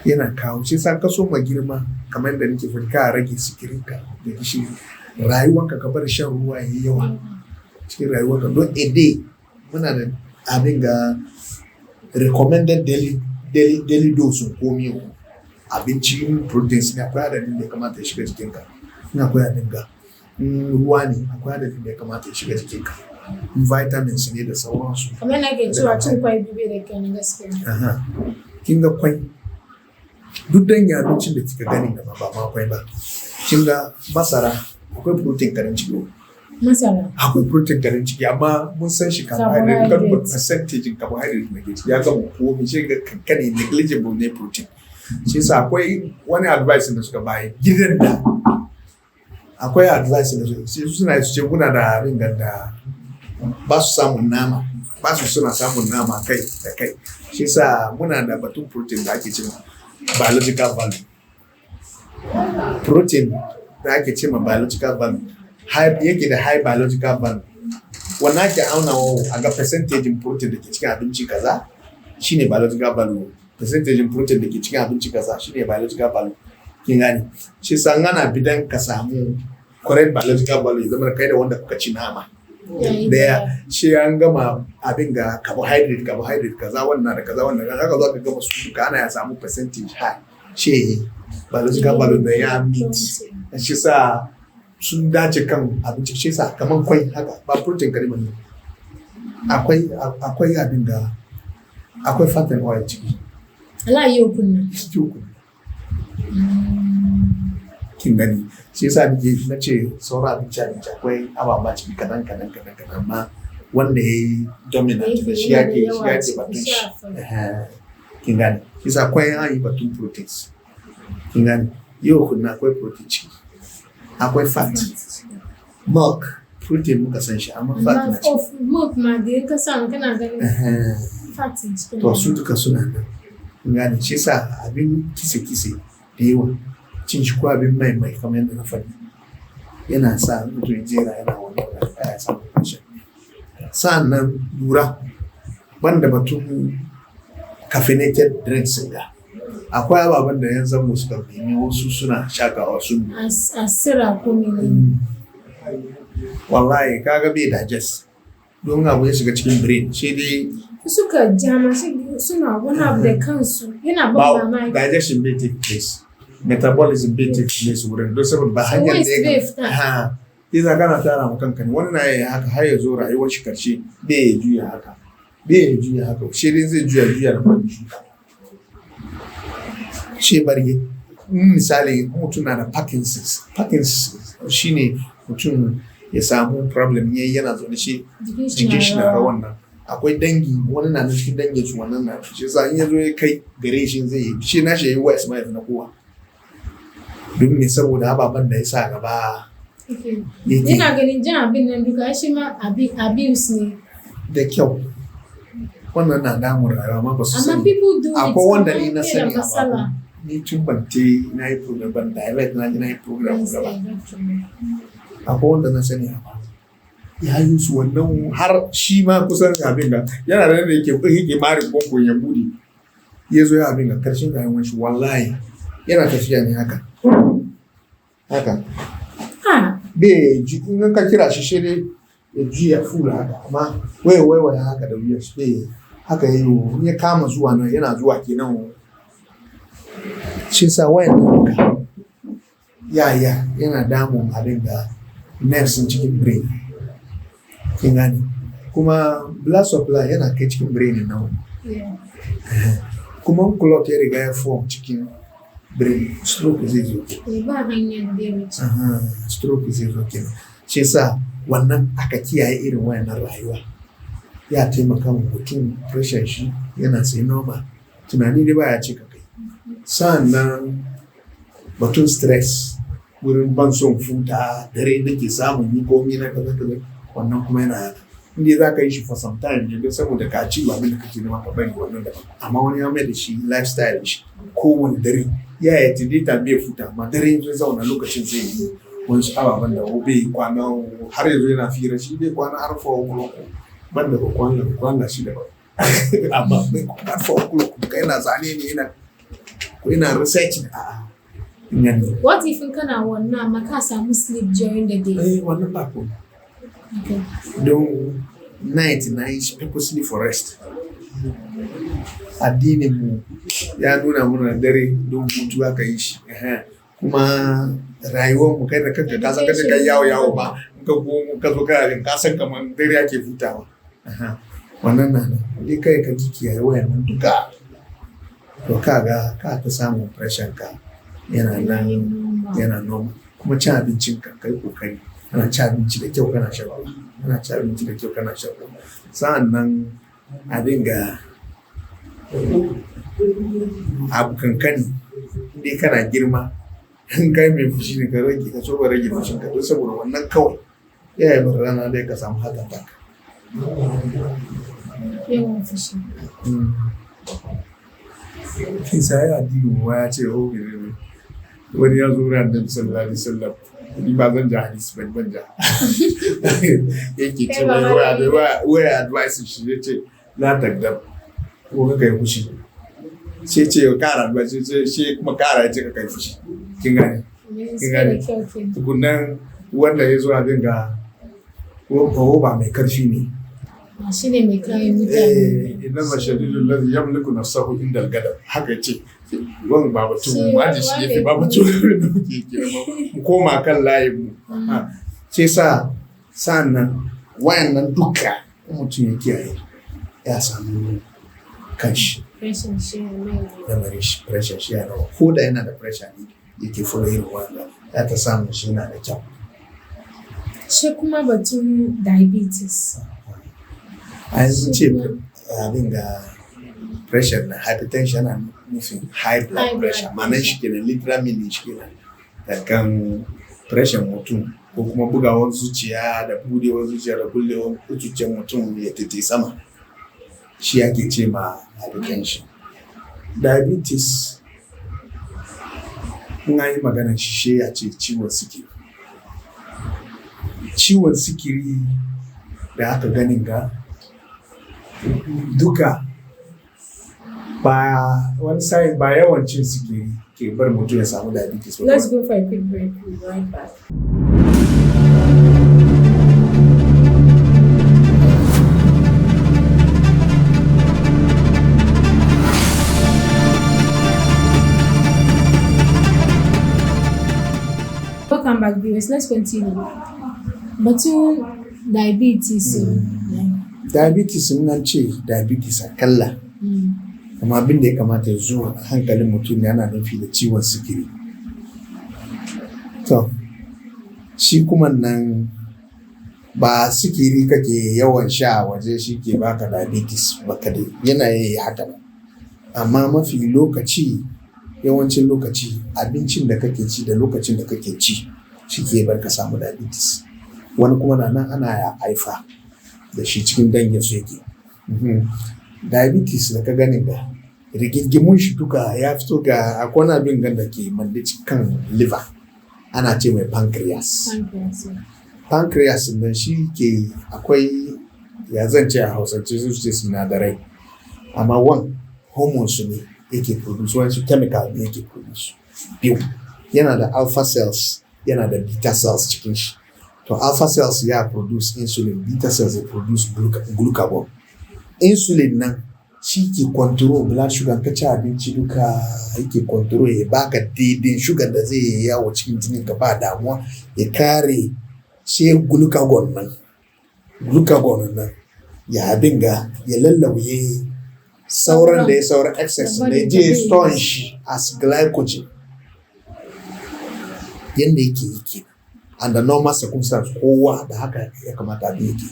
yana kawo shi sa kaso ma girma kamar da nake faɗi ka rage sikirinka da gishiri rayuwanka ka bar shan ruwa yayi yawa cikin rayuwarka don a day muna da abin ga recommended daily dose ko miyo abinci proteins ne akwai adadin da ya kamata ya shiga jikinka ina akwai adadin ga ruwa ne akwai adadin da ya kamata ya shiga jikinka vitamins ne da sauransu. Kamar na ke cewa cin kwai biyu da kyau na gaskiya. Kin ga kwai duk dan abincin da kika gani gaba ba ma kwai ba. Kin ga masara akwai protein karin ciki. Masara. Akwai protein karin ciki amma mun san shi carbohydrate kan percentage carbohydrate na ke ciki ya ga ko mi shi ga kankane negligible ne protein. Shi yasa akwai wani advice da suka bayi gidan da akwai advice da suna ce muna da abin da ba su samun nama ba su suna samun nama kai da kai shi sa muna da batun protein da ake cewa biological value protein da ake cewa biological value yake da high biological value wannan ake aunawa a ga percentage protein da ke cikin abinci kaza shine biological value percentage protein da ke cikin abinci kaza shine biological value kin gane shi sa ana bidan ka samu correct biological value zama kai da wanda kuka ci nama daya shi an gama abin ga carbohydrate kaza wannan da kaza wannan haka zo ka gama su duka ana ya samu percentage high shi biological value da ya meet shi sa sun dace kan abinci shi sa kaman kwai haka ba protein kare ne akwai abin ga akwai fat and oil ciki ala yau kunna kin gani shi yasa na ce sauran abinci akwai ababa ciki kadan amma wanda ya yi dominant da shi yake batun shi kin gani shi yasa akwai an yi batun proteins kin gani yau kunna akwai protein ciki akwai fat milk protein muka san shi amma fat na ciki milk ma da ka samu kana ganin fat cikin to su duka suna nan kin gani shi yasa abin kise da yawa cin shi ko abin mai kamar yadda na faɗi yana sa mutum ya jera yana wannan ya samu fashin sa'annan lura banda batun caffeinated drinks ga akwai ababen da yan zamu suka nemi wasu suna shakawa sun asira ko mene wallahi kaga bai digest don abu ya shiga cikin brain shi dai suka jama suna wani abu da kansu yana ban mamaki digestion bai take place metabolism bai take place wurin don saboda ba hanyar da ya idan kana tara mu kanka ne wannan yayi haka har ya zo rayuwar shi karshe bai juya haka shi dai zai juya da ban shi barge misali mutum na da Parkinson's shine mutum ya samu problem yana zo da shi jikin shi na rawan nan akwai dangi wani na cikin dangin su wannan na shi yasa in yazo ya kai gare shi zai yi shi na shi yayi wise mai na kowa don me saboda ababan da ya sa gaba ina ganin jin abin nan duka shi ma abuse ne da kyau wannan na damun rayuwa ma ba su sani akwai wanda ni na sani ni tun bante na yi program ban direct na yi program gaba akwai wanda na sani ya yi su wannan har shi ma kusan abin da yana da yake mari bongo ya bude ya zo ya abin da karshen rayuwar shi wallahi yana tafiya ne haka bai ji in ka kira shi shi dai ya juya fula haka amma wai haka da wuya shi bai haka yayi ya kama zuwa nan yana zuwa kenan shi sa wayan haka yana damun abin da nerves cikin brain kin gani kuma blood supply yana kai cikin brain nan kuma clot ya riga ya form cikin brain stroke zai zo ba hanyar da ya wuce stroke zai zo kenan shi yasa wannan aka kiyaye irin wayannan rayuwa ya taimaka wa mutum pressure shi yana sai normal tunani dai baya ce ka kai. Sannan batun stress wurin ban son futa dare da ke samun yi komi na kaza wannan kuma yana inda za ka yi shi for some time ne don saboda ka ci ba abin da kake nema ka bari wannan da amma wani ya mai da shi lifestyle shi kowane dare ya yi tidita bai futa amma dare zai zauna lokacin zai yi wani ababen da bai kwana har yanzu yana fira shi bai kwana har 4 o'clock ban da kwana shi da amma bai kwana 4 o'clock kai na zane ne yana ko yana research a'a. What if kana wannan amma ka samu sleep during the day? Wannan ba ko. Okay. Don night people sleep for rest. Addinin mu ya nuna mana dare don hutu aka yi shi. Kuma rayuwar mu kai da kanka ka san kada kai yawo ba ka zo ka san kaman dare ake hutawa. Wannan nan dai kai ka kiyaye wayannan duka. To kaga ka ta samu pressure ka. Yana noma kuma cin abincin ka kai kokari ana cin abinci da kyau kana shan ruwa sa'annan a dinga abu kankani dai kana girma in kai mai fushi ne ka rage fushin ka don saboda wannan kawai ya yi rana dai ka samu haka taka yawan fushi kisa ya addini ya ce wani ya zo ran da sallallahu alaihi wasallam ni ba zan ja hadisi ban ja yake ce wai advice shi ne ce la tagdab ko ka kai fushi sai ce kara advice sai kuma kara ya ce ka kai fushi kin gane tukunan wanda ya zo a dinga ko ba mai karfi ne shi ne mai kayan mutane idan mashadidul ladhi yamliku nafsahu inda al-gadab haka ce wani ba batun waje shi yafi ba batun da muke kira mu koma kan layin mu sai sannan wayannan duka mutum ya kiyaye ya samu kanshi pressure shi yana ko da yana da pressure ne yake follow irin wanda ya ta samu shi yana da kyau. Shi kuma batun diabetes a yanzu ce abin ga pressure na hypertension na nufin high blood pressure ma'anar shi kenan literal meaning shi kenan kan pressure mutum ko kuma bugawar zuciya da budewar zuciya da kullewar zuciyar mutum ya tete sama shi ake ce ma hypertension. Diabetes in an yi maganar shi ya ce ciwon sikiri da aka ganin ga duka ba wani sai ba yawan cin sikiri ke bar mutum ya samu diabetes. Let's go for a quick break. We'll be right back. Welcome back, viewers. Let's continue. Batun diabetes. Diabetes nan ce diabetes akalla amma abin da ya kamata ya zo hankalin mutum yana nufi da ciwon sikiri. To shi kuma nan ba sikiri kake yawan sha waje shi ke baka diabetes ba kadai yana yi haka ba amma mafi lokaci yawancin lokaci abincin da kake ci da lokacin da kake ci shi ke bar ka samu diabetes. Wani kuma nan ana ya haifa da shi cikin dangin su yake. Diabetes da ka gani da rigingimun shi duka ya fito ga akwai wani abin ganda ke mande kan liver ana ce mai pancreas nan shi ke akwai ya zance a hausance su ce sinadarai amma hormones ne yake produce wani chemical ne yake produce biyu yana da alpha cells yana da beta cells cikin shi. To alpha cells ya produce insulin, beta cells ya produce glucagon. Insulin nan shi ke control blood sugar ka ci abinci duka yake control ya baka daidai sugar da zai yawo cikin jinin ka ba damuwa ya kare sai glucagon nan ya dinga ya lallauye sauran da ya saura excess ne je store shi as glycogen yanda yake under normal circumstances kowa da haka ya kamata da yake.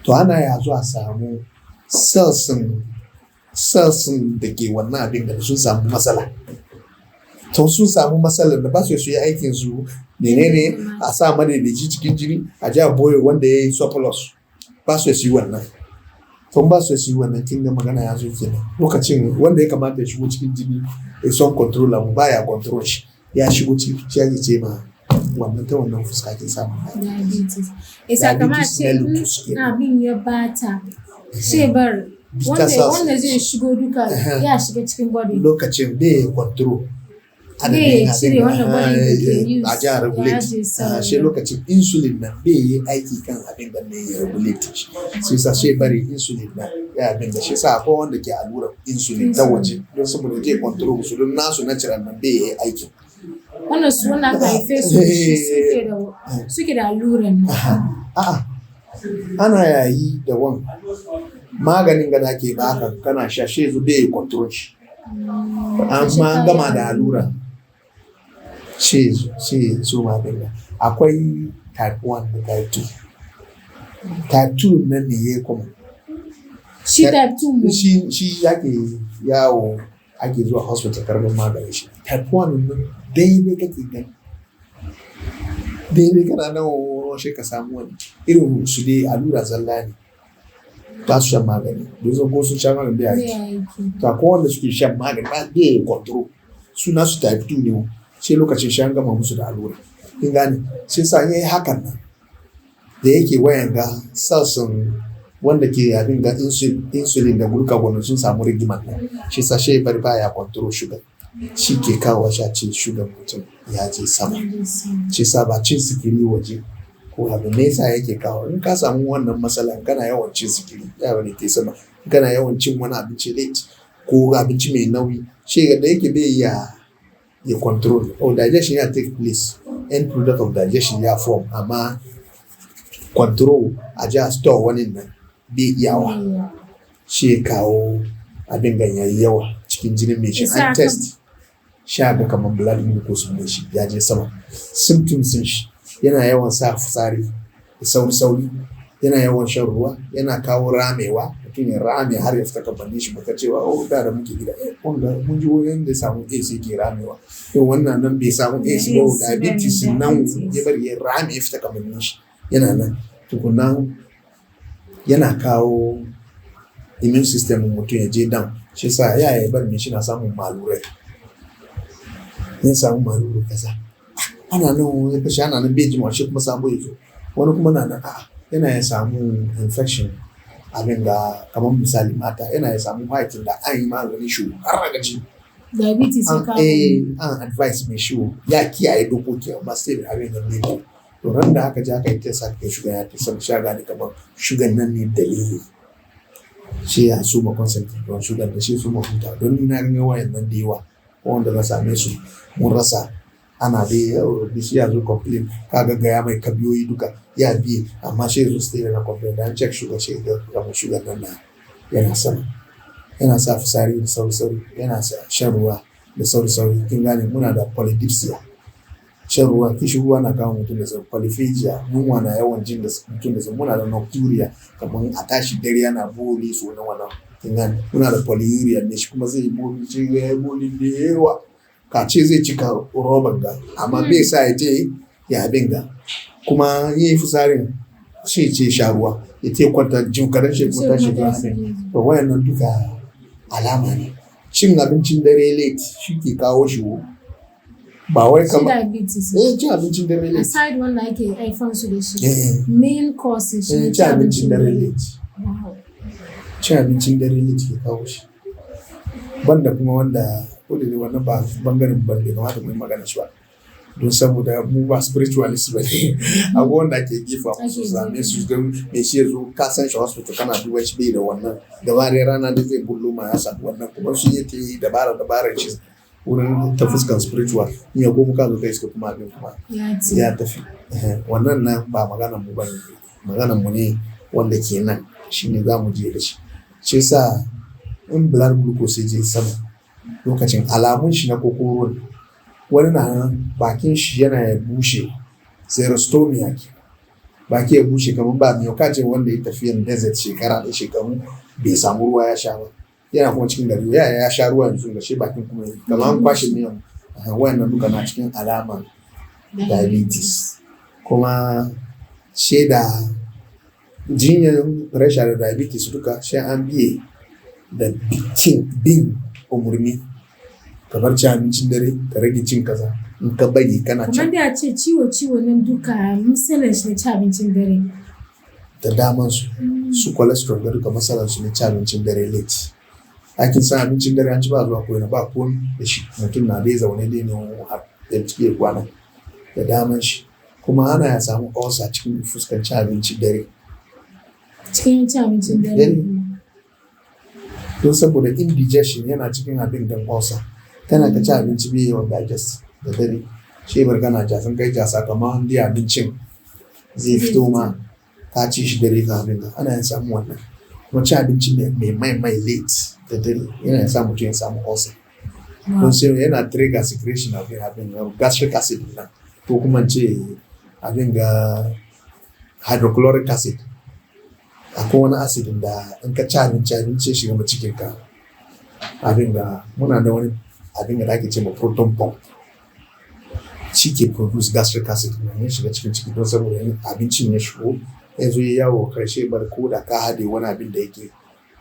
To ana ya zuwa samu cells da ke wannan abin da sun samu matsala. To sun samu matsalar da ba su yi aikin su menene a sa madaidaici cikin jini a ja boye wanda ya yi surplus ba su yi wannan. To ba su yi wannan kin ga magana ya zo kenan lokacin wanda ya kamata ya shigo cikin jini ya son control abu baya control shi ya shigo cikin shi ya ce ma wannan ta wannan fuska ke samun diabetes. Isa kamar ce abin ya bata shebar wanda zai shigo duka ya shiga cikin body lokacin bai control bai cire wanda body ke use a ja regulate shi lokacin insulin nan bai yi aiki kan abin da ne ya regulate shi sai sa shi bari insulin nan ya abin da shi sa akwai wanda ke allura insulin ta waje don saboda zai control su don nasu natural nan bai yi aiki wannan su wannan aka haife su suke da alluran a'a ana yayi da wan maganin da ke baka kana sha shi zu bai control shi amma an gama da allura shi su magani akwai type 1 da type 2. Type 2 nan ne ya kuma shi type 2 shi yake yawo ake zuwa hospital karbin magani shi. Type 1 nan daidai kake gani daidai kana nan shi ka samu wani irin su dai allura zalla ne ba su shan magani don ko sun shan magani bai aiki to akwai wanda suke shan magani ba bai control suna su type 2 ne sai lokacin shan gama musu da allura kin gane sai sa yayi hakan nan da yake wayan ga sassan wanda ke abin ga insulin da glucagon sun samu rigimar nan shi sa shi bari baya control sugar shi ke kawo shi a ce sugar mutum ya je sama shi sa ba cin sikiri waje ko abu nesa yake kawo in ka samu wannan matsalan kana yawan cin sikiri ya wani ke sama kana yawan cin wani abinci late ko abinci mai nauyi shi da yake bai ya control digestion ya take place end product of digestion ya form amma control a ja store wani nan bai iyawa shi kawo abin ganyayi yawa cikin jinin mai shi an test sha ga kamar blood glucose mai shi ya je sama symptoms shi yana yawan sa fitsari da sauri yana yawan shan ruwa yana kawo ramewa mutum ya rame har ya fita kamannin shi baka cewa da muke gida wanda mun ji wurin da samu AC ke ramewa to wannan nan bai samu AC ba diabetes nan ya bari ya rame ya fita kamannin shi yana nan tukunan yana kawo immune system mutum ya je down shi sa ya bar me shi na samun malurai yin samu maluru kaza ana nan wani kashi ana nan bai jima shi kuma samu ya zo wani kuma na nan yana ya samu infection abin da kamar misali mata yana ya samu haifin da an yi maganin shi har daga ji diabetes ya kawo an advice mai shi ya kiyaye dokoki amma sai da abin da ne to ran da aka ji aka yi tesa kai shuga ya tesa sha gani kamar shugan nan ne dalili shi ya so ma concentrate don shugan da shi su ma huta don ni na ganin wayan nan da yawa wanda na same su mun rasa ana dai shi ya zo complain kaga gaya mai kabiyoyi duka ya biye amma shi zo stay na complain dan check sugar shi da kamar sugar nan yana sama yana sa fitsari da sauri yana sa shan ruwa da sauri kin gane muna da polydipsia shan ruwa kishi ruwa na kawo mutum da polyphagia yunwa na yawan jin da mutum da muna da nocturia kamar a tashi dare yana boli so na wannan kin gane muna da polyuria ne shi kuma zai boli shi ya boli da yawa ka ce zai cika roban ga amma bai sa ya je ya abin ga kuma yi fisarin shi ce sha ruwa ya ce kwanta jin karan shi kwanta shi ga abin to wayannan duka alama ne cin abincin dare late shi ke kawo shi ba wai kamar cin abincin dare late aside wanda ake haifan su da shi main cause shi cin abincin dare late cin abincin dare late ke kawo shi banda kuma wanda ko da wannan ba bangaren ban da kamata mu yi magana shi ba don saboda mu ba spiritualist ba ne abu wanda ke gifa musu zame su don me shi ya zo ka san shi hospital kana duba shi bai da wannan dabarar rana da zai bullo ma ya samu wannan kuma shi yake yi dabarar shi wurin ta fuskan spiritual in ya goma ka zo kai suka kuma abin kuma ya tafi wannan nan ba maganan mu ba ne maganan mu ne wanda ke nan shine za mu je da shi shi yasa in blood glucose je sama lokacin alamun shi na kokoro wani na nan bakin shi yana ya bushe xerostomia ke baki ya bushe kamar ba mai ka ce wanda ya tafiya desert shekara da shekaru bai samu ruwa ya sha ba yana kuma cikin gari ya sha ruwa yanzu ga shi bakin kuma kamar an kwashe miyan wayannan duka na cikin alaman diabetes kuma shaida jinyar pressure da diabetes duka sai an biye da bin umarni kamar ci abincin dare ka rage cin kaza in ka bari kana ci. Kuma da ce ciwo nan duka misalin shi ne ci abincin dare. Da daman su cholesterol da duka matsalar su ne ci abincin dare late. Aikin san abincin dare an ci ba zuwa koyi ba ko da shi mutum na dai zaune dai ne har da cike kwana da daman shi kuma ana ya samu ulcer cikin fuskanci abincin dare. Cikin ci abincin dare. Don saboda indigestion yana cikin abin da ulcer. Kana ka ci abinci bai yawan digest da dare shi bargana jasan kai jasa kamar wanda abincin zai fito ma ka ci shi dare ka abin ana yin samu wannan kuma ci abinci mai late da dare yana yin samu mutum ya samu ulcer don sai yana trigger secretion abin gastric acid nan ko kuma ce abin ga hydrochloric acid akwai wani acid da in ka ci abinci shiga ma cikin ka abin ga muna da wani abin da ake ce ma proton pump shi ke produce gastric acid ne shiga cikin ciki don saboda abincin ya shigo ya zo ya yawo karshe bar ko da ka haɗe wani abin da yake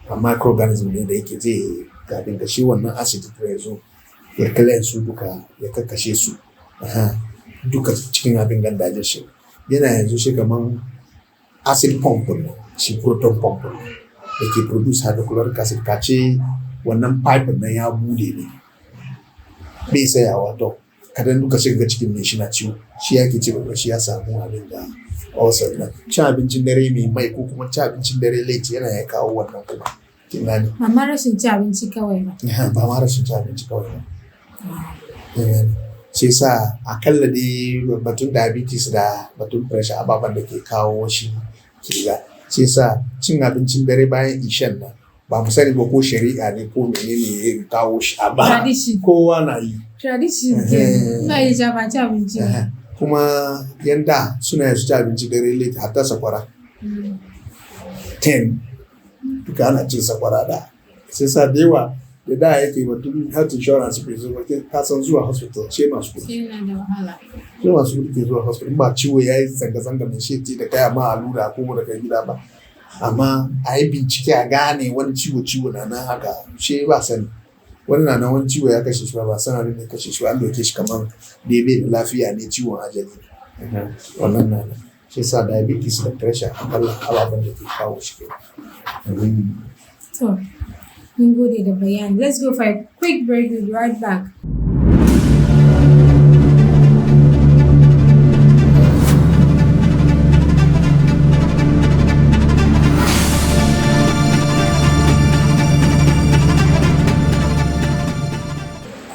a microorganism ne da yake zai abin da shi wannan acid ya zo ya kala su duka ya kakkashe su duka cikin abin gandajen shi yana yanzu shi kaman acid pump ne shi proton pump ne da ke produce hydrochloric acid ka ce wannan pipe nan ya bude ne bai tsayawa to kadan duka shiga cikin mai shi na ciwo shi yake ce ba shi ya samu abin da ulcer nan cin abincin dare mai ko kuma cin abincin dare late yana ya kawo wannan kuma kin gani amma rashin cin abinci kawai ba ba ma rashin cin abinci kawai ba sai sa akalla dai batun diabetes da batun pressure ababen da ke kawo shi kila sai sa cin abincin dare bayan ishan nan ba mu sani ba ko shari'a ne ko menene ya kawo shi amma kowa na yi tradition na yi jaba ci abinci kuma yanda suna yi su ci abinci dare late hatta sakwara 10 duka ana cin sakwara da sai sa da yawa da da yake batun health insurance bai zo ba ka san zuwa hospital ce masu kuɗi yana da wahala ce masu kuɗi ke zuwa hospital ba ciwo ya yi zanga-zanga mai shi da kaya ma allura ko da kai gida ba amma a yi bincike a gane wani ciwo na nan haka shi ba sani wani na wani ciwo ya kashe shi ba sanarin ne kashe shi an doke shi kamar bebe da lafiya ne ciwon ajali wannan na nan shi sa diabetes da pressure akalla ababen da ke kawo shi ke to mun gode da bayani. Let's go for a quick break. We'll be right back.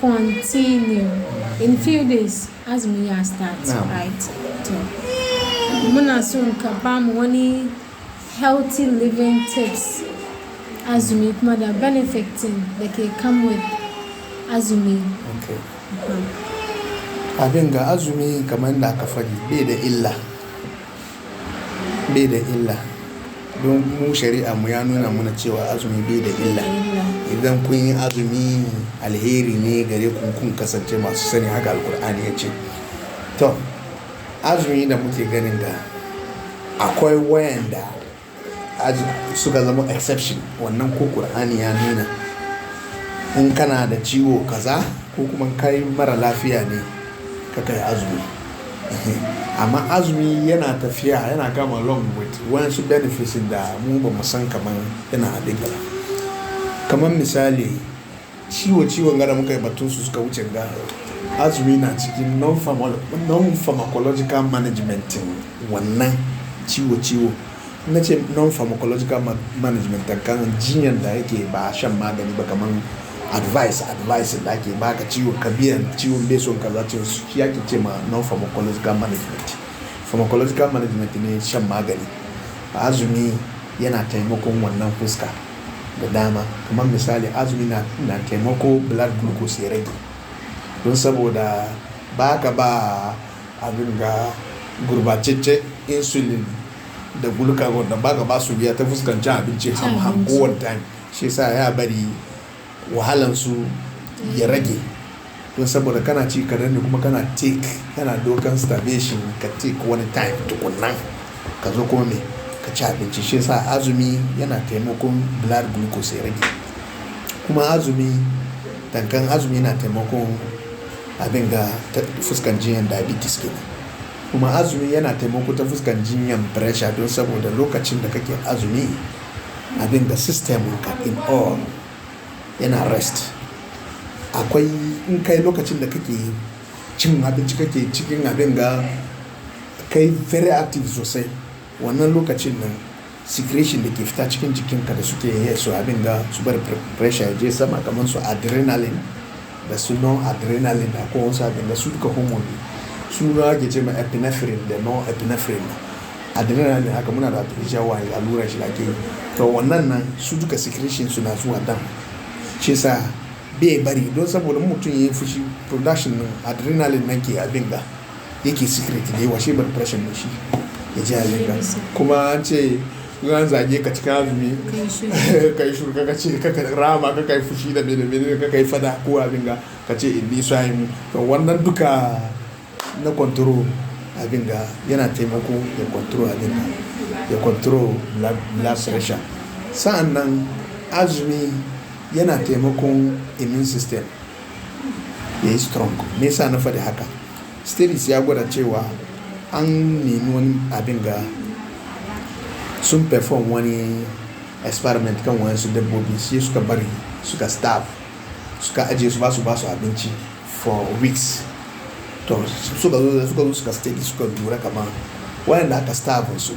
Continue. In few days, as we are start, right? So, muna son ka ba mu wani healthy living tips. Azumi kuma da benefiting da ke come with azumi. Okay. Abin ga azumi kamar da aka faɗi bai da illa don mu shari'a mu ya nuna muna cewa azumi bai da illa idan kun yi azumi alheri ne gare kun kasance masu sani haka alkur'ani ya ce to azumi da muke ganin ga akwai wayanda suka zama exception wannan ko Qur'ani ya nuna in kana da ciwo kaza ko kuma kai mara lafiya ne ka kai azumi amma azumi yana tafiya yana gama long with wasu benefits da mu ba mu san kaman yana adiga kamar misali ciwon gada muka yi batun su suka wuce ga azumi na cikin non-pharmacological management wannan ciwo na ce non-pharmacological management kan jinyar da yake ba shan magani ba kamar advice da ake baka ciwon ciwon bai son kaza ce shi yake ce ma non-pharmacological management. Pharmacological management ne shan magani. Azumi yana taimakon wannan fuska da dama kamar misali azumi na taimako blood glucose ya rage don saboda baka ba abin ga gurbacecce insulin da glucagon da baka ba su biya ta fuskanci abinci ham kowane time shi sa ya bari wahalansu ya rage don saboda kana ci kadan ne kuma kana dokan starvation ka take wani time tukunan ka zo kuma me ka ci abinci shi sa azumi yana taimakon blood glucose ya rage kuma azumi yana taimakon abin ga ta fuskan jinyan diabetes kenan kuma azumi yana taimako ta fuskan jinyan pressure don saboda lokacin da kake azumi abin ga system ka in all yana rest akwai in kai lokacin da kake cin abinci kake cikin abin ga kai very active sosai wannan lokacin nan secretion da ke fita cikin jikinka da suke yi su abin ga su bar pressure je sama kamar su adrenaline da su non-adrenaline da ko wasu abin da su duka hormone su ke ce ma epinephrine da non-epinephrine adrenaline haka muna da artificial wine allurar shi da ke to wannan nan su duka secretion suna zuwa dam shi sa bai bari don saboda mutum ya yi fushi production nan adrenaline nan ke abin ga yake secret da yawa shi bar pressure ne shi ya ji abin ga kuma an ce an zage ka cikin azumi kai shuru ka ce ka rama ka kai fushi da mene ka kai fada ko abin ga ka ce inni sahim to wannan duka na control abin ga yana taimako ya control abin ga ya control blood pressure sa'annan azumi yana taimakon immune system ya yi strong me yasa na faɗi haka studies ya gwada cewa an nemi wani abin ga sun perform wani experiment kan wayansu dabbobi sai suka bari suka starve suka ajiye su ba su abinci for weeks to suka zo suka steady suka lura kamar wayanda aka starve su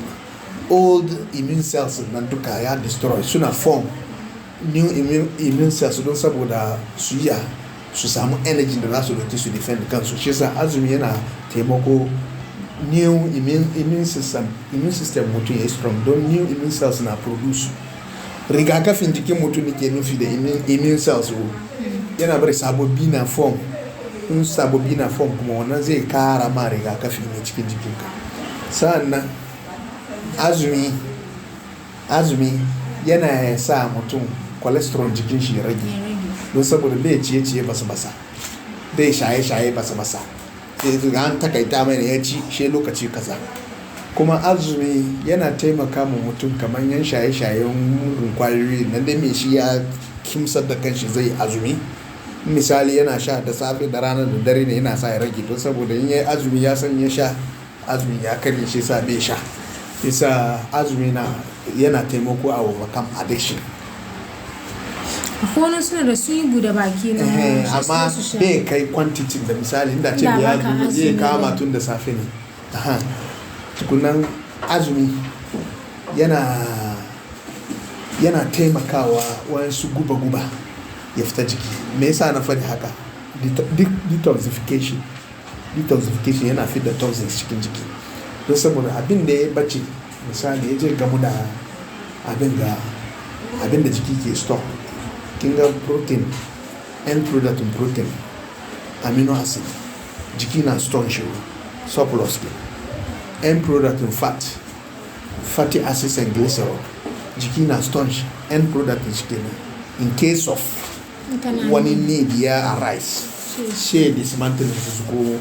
old immune cells nan duka ya destroy suna form new immune cells don saboda su samu energy da za su dauki su defend kansu shi yasa azumi yana taimako new immune system mutum ya yi strong don new immune cells na produce rigakafin jikin mutum ne ke nufi da immune cells yana bari sababbi na form in sababbi na form kuma wannan zai kara ma rigakafi ne cikin jikinka sa'annan azumi yana sa mutum cholesterol jikin shi ya rage don saboda bai ciye-ciye basa-basa bai shaye-shaye basa-basa an takaita mai ya ci shi lokaci kaza kuma azumi yana taimaka ma mutum kamar yan shaye-shayen kwayoyi na da mai shi ya kimsar da kanshi zai azumi misali yana sha da safe da rana da dare ne yana sa ya rage don saboda in yayi azumi ya san ya sha azumi ya karye shi sa bai sha yasa azumi yana taimako a overcome addiction akwai wani suna da sun yi buɗe baki na amma bai kai quantity da misali inda ce ya zai kama tun da safe ne tukunan azumi yana taimakawa wasu guba-guba ya fita jiki me yasa na faɗi haka detoxification yana fit da toxins cikin jiki don saboda abin da ya bace misali ya je gamu da abin da jiki ke store kin ga protein end product in protein amino acid jiki na store shi surplus ke end product in fatty acids and glycerol jiki na store shi end product in shi in case of wani need ya arise shi dismantle su ko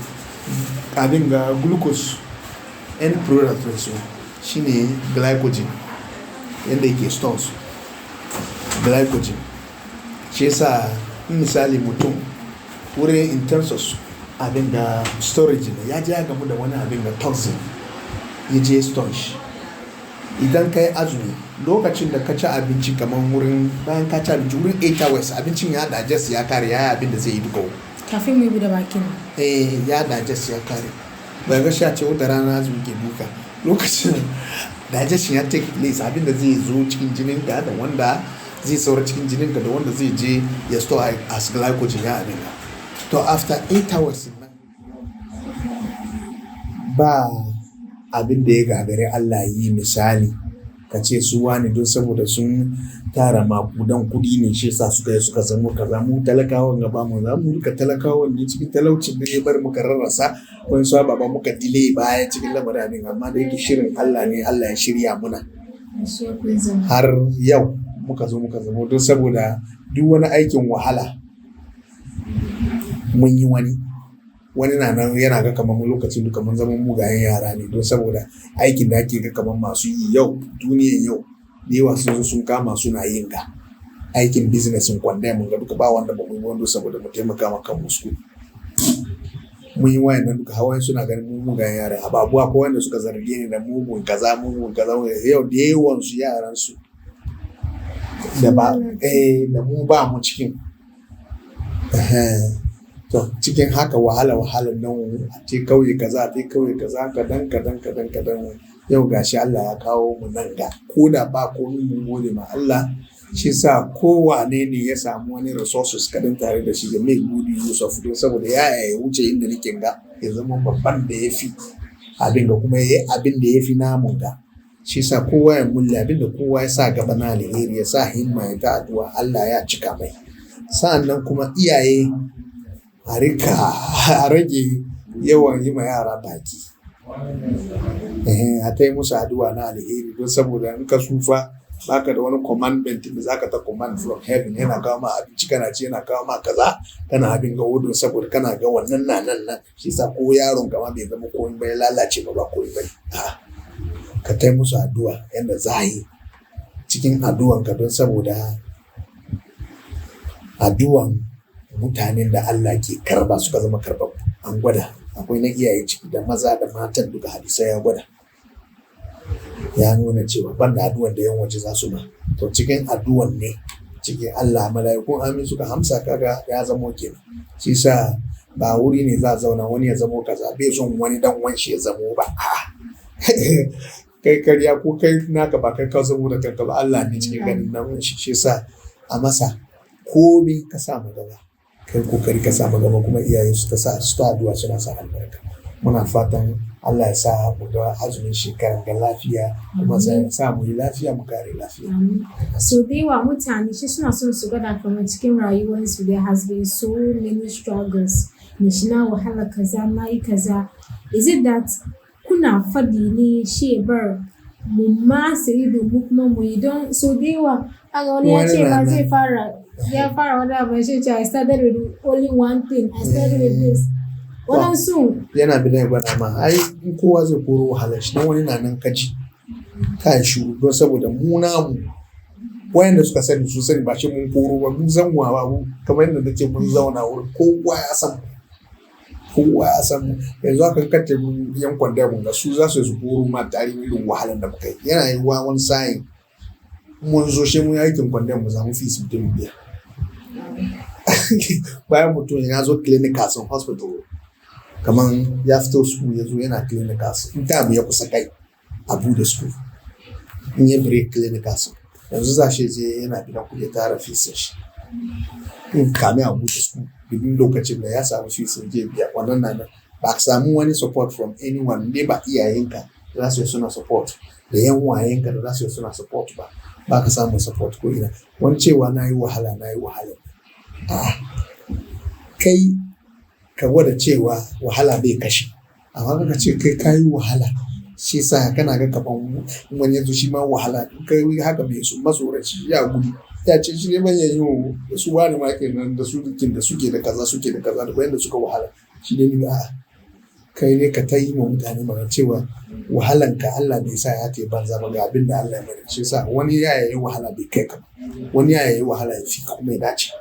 abin ga glucose end product su shine glycogen yadda yake stores glycogen shi yasa misali mutum wurin in terms of abin da storage ne ya je ya gamu da wani abin da toxin ya je storage idan ka yi azumi lokacin da ka ci abinci kamar wurin bayan ka ci abinci wurin 8 hours abincin ya digest ya kare ya yi abin da zai yi duka kafin mu yi da bakin ya digest ya kare bai ga sha ce wata rana azumi ke duka lokacin digestion ya take place abin da zai zo cikin jinin ka da wanda zai saura cikin jinin ka da wanda zai je ya store as glycogen ya abin ka to after 8 hours nan ba abin da ya gagare Allah yi misali ka ce su wani don saboda sun tara makudan kuɗi ne shi sa suka yi suka zama kaza mu talakawan gaba mu za mu rika talakawan ne cikin talaucin da ya bar muka rarrasa wani su ba muka delay baya cikin lamarin amma da yake shirin Allah ne Allah ya shirya muna har yau muka zama don saboda duk wani aikin wahala mun yi wani na nan yana ga kamar lokacin duka mun zama mugayen yara ne don saboda aikin da ake ga kamar masu yi yau duniyan yau da yawa sun zo sun kama suna yin ga aikin businessin kwanda mun ga duka ba wanda ba mu yi wanda saboda mu taimaka ma kan musu mun yi wayan nan duka hawayen suna ganin mu mugayen yara ababuwa ko wanda suka zarge ni da mugun kaza yau da yawan su yaran su da mu ba mu cikin to cikin haka wahalar nan a te kauye kaza kadan yau gashi Allah ya kawo mu nan ga ko da ba komai mun gode ma Allah shi sa kowane ne ya samu wani resources kadan tare da shi da mai gudi Yusuf don saboda ya wuce inda nake ga ya zama babban da yafi abin da kuma yayi abin da yafi namun ga shi sa kowa ya mulle abin da kowa ya sa gaba na alheri ya sa himma ya ta addu'a Allah ya cika mai sa'annan kuma iyaye a rage yawan yi ma yara baki a ta yi musu addu'a na alheri don saboda in ka sufa baka da wani commandment da zaka ta command from heaven yana kawo ma abinci kana ci yana kawo ma kaza kana abin ga wudu saboda kana ga wannan nan shi sa ko yaron ka ma bai zama komai ba ya lalace ba komai ba ka ta yi musu addu'a yanda za yi cikin addu'an ka don saboda addu'an mutanen da Allah ke karba suka zama karɓar an gwada akwai na iyaye ciki da maza da matan duka hadisai ya gwada ya nuna cewa banda addu'an da yan waje za su ma to cikin addu'an ne cikin Allah mala'ikun amin suka hamsa kaga ya zamo kenan shi sa ba wuri ne za zauna wani ya zamo kaza bai son wani dan wanshi ya zamo ba kai karya ko kai naka ba kai ka zamo da kanka ba Allah ne cikin ganin nan shi sa a masa komai ka samu gaba kai kokari ka samu gaba kuma iyaye su ta sa su ta addu'a suna sa albarka muna fatan Allah ya sa mu ga azumin shekaran ga lafiya kuma sai ya sa mu yi lafiya mu kare lafiya so da yawa mutane shi suna son su gada kamar cikin rayuwarsu there has been so many struggles ni shi na wahala kaza na yi kaza is it that kuna fadi ne shi bar mu ma sai da mu kuma mu yi don so da yawa a ga wani ya ce ba zai fara wani abu shi ce I started with only one thing I started with this wannan su yana bi da gwada ma ai in kowa zai koro wahalar shi dan wani na nan kaji kai shuru don saboda mu namu wayanda suka sani su sani ba shi mun koro ba mun zan wa ba kamar yadda nake mun zauna wurin kowa ya san yanzu aka kace mun yankon da mun ga su za su koro ma tarihin irin wahalar da muka yi yana yi wa wani sa'in mun zo shi mun aikin kwandon mu samu fees mutum biya bayan mutum ya zo clinicals in hospital kaman ya fito school ya zo yana clinicals in ta ya kusa kai abu da school in ya break clinicals yanzu za shi je yana bidan kuɗi ya tara fees shi in kame abu da school bibin lokacin da ya samu fees je biya wannan nan ba ka samu wani support from anyone ne ba iyayenka za su yi suna support da yan wayenka da za su yi suna support ba ka samu support ko ina wani cewa na yi wahala kai ka gwada cewa wahala bai kashe amma ka ce kai ka yi wahala shi sa kana ga kaman wani yanzu shi ma wahala kai haka mai su masoraci ya gudu ya ce shi ne manyan yi su wani ma kenan da su da suke da kaza da bayan da suka wahala shi ne ni a kai ne ka ta yi ma mutane mana cewa wahalanka Allah bai sa ya ta banza ba ga abin da Allah ya mai shi sa wani ya yi wahala bai kai ka wani ya yi wahala ya fi kuma ya dace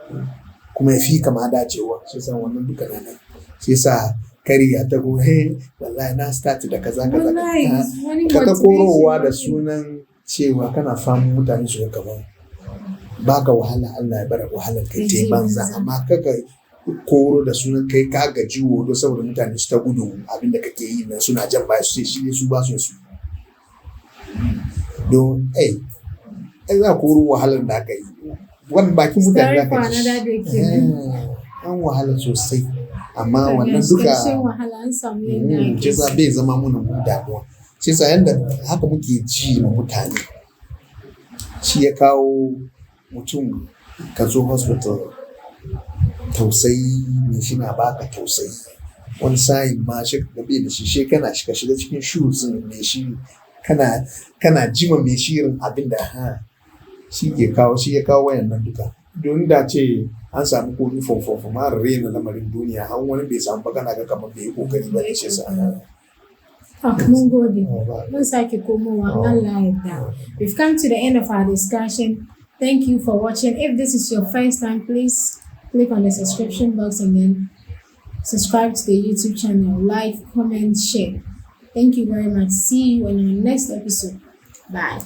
kuma ya fi kama dacewa shi sa wannan duka na nan shi sa kariya ta go wallahi na start da kaza ka ta korowa da sunan cewa kana famun mutane su ga kaman baka wahala Allah ya bar wahalar kai ta banza amma kaka koro da sunan kai ka gaji wodo saboda mutane su ta gudu abinda kake yi nan suna jan baya su ce shi ne su ba su don za koro wahalar da aka yi wani bakin mutane da aka ci an wahala sosai amma wannan duka ce sa bai zama muna mun damuwa ce sa yanda haka muke ji ma mutane shi ya kawo mutum ka zo hospital tausayi ne shi na baka tausayi wani sa'in ma shi da bai da shi kana shiga cikin shoes ne shi kana jima mai shirin abin da shi ya kawo wayannan duka don da ce an samu kodi fofofo ma rena lamarin duniya an wani bai samu ba kana ga kamar bai kokari ba ne shi sa mun gode mun sake komowa Allah yarda. We've come to the end of our discussion. Thank you for watching. If this is your first time, please click on the subscription box and then subscribe to the YouTube channel. Like, comment, share. Thank you very much. See you on our next episode. Bye.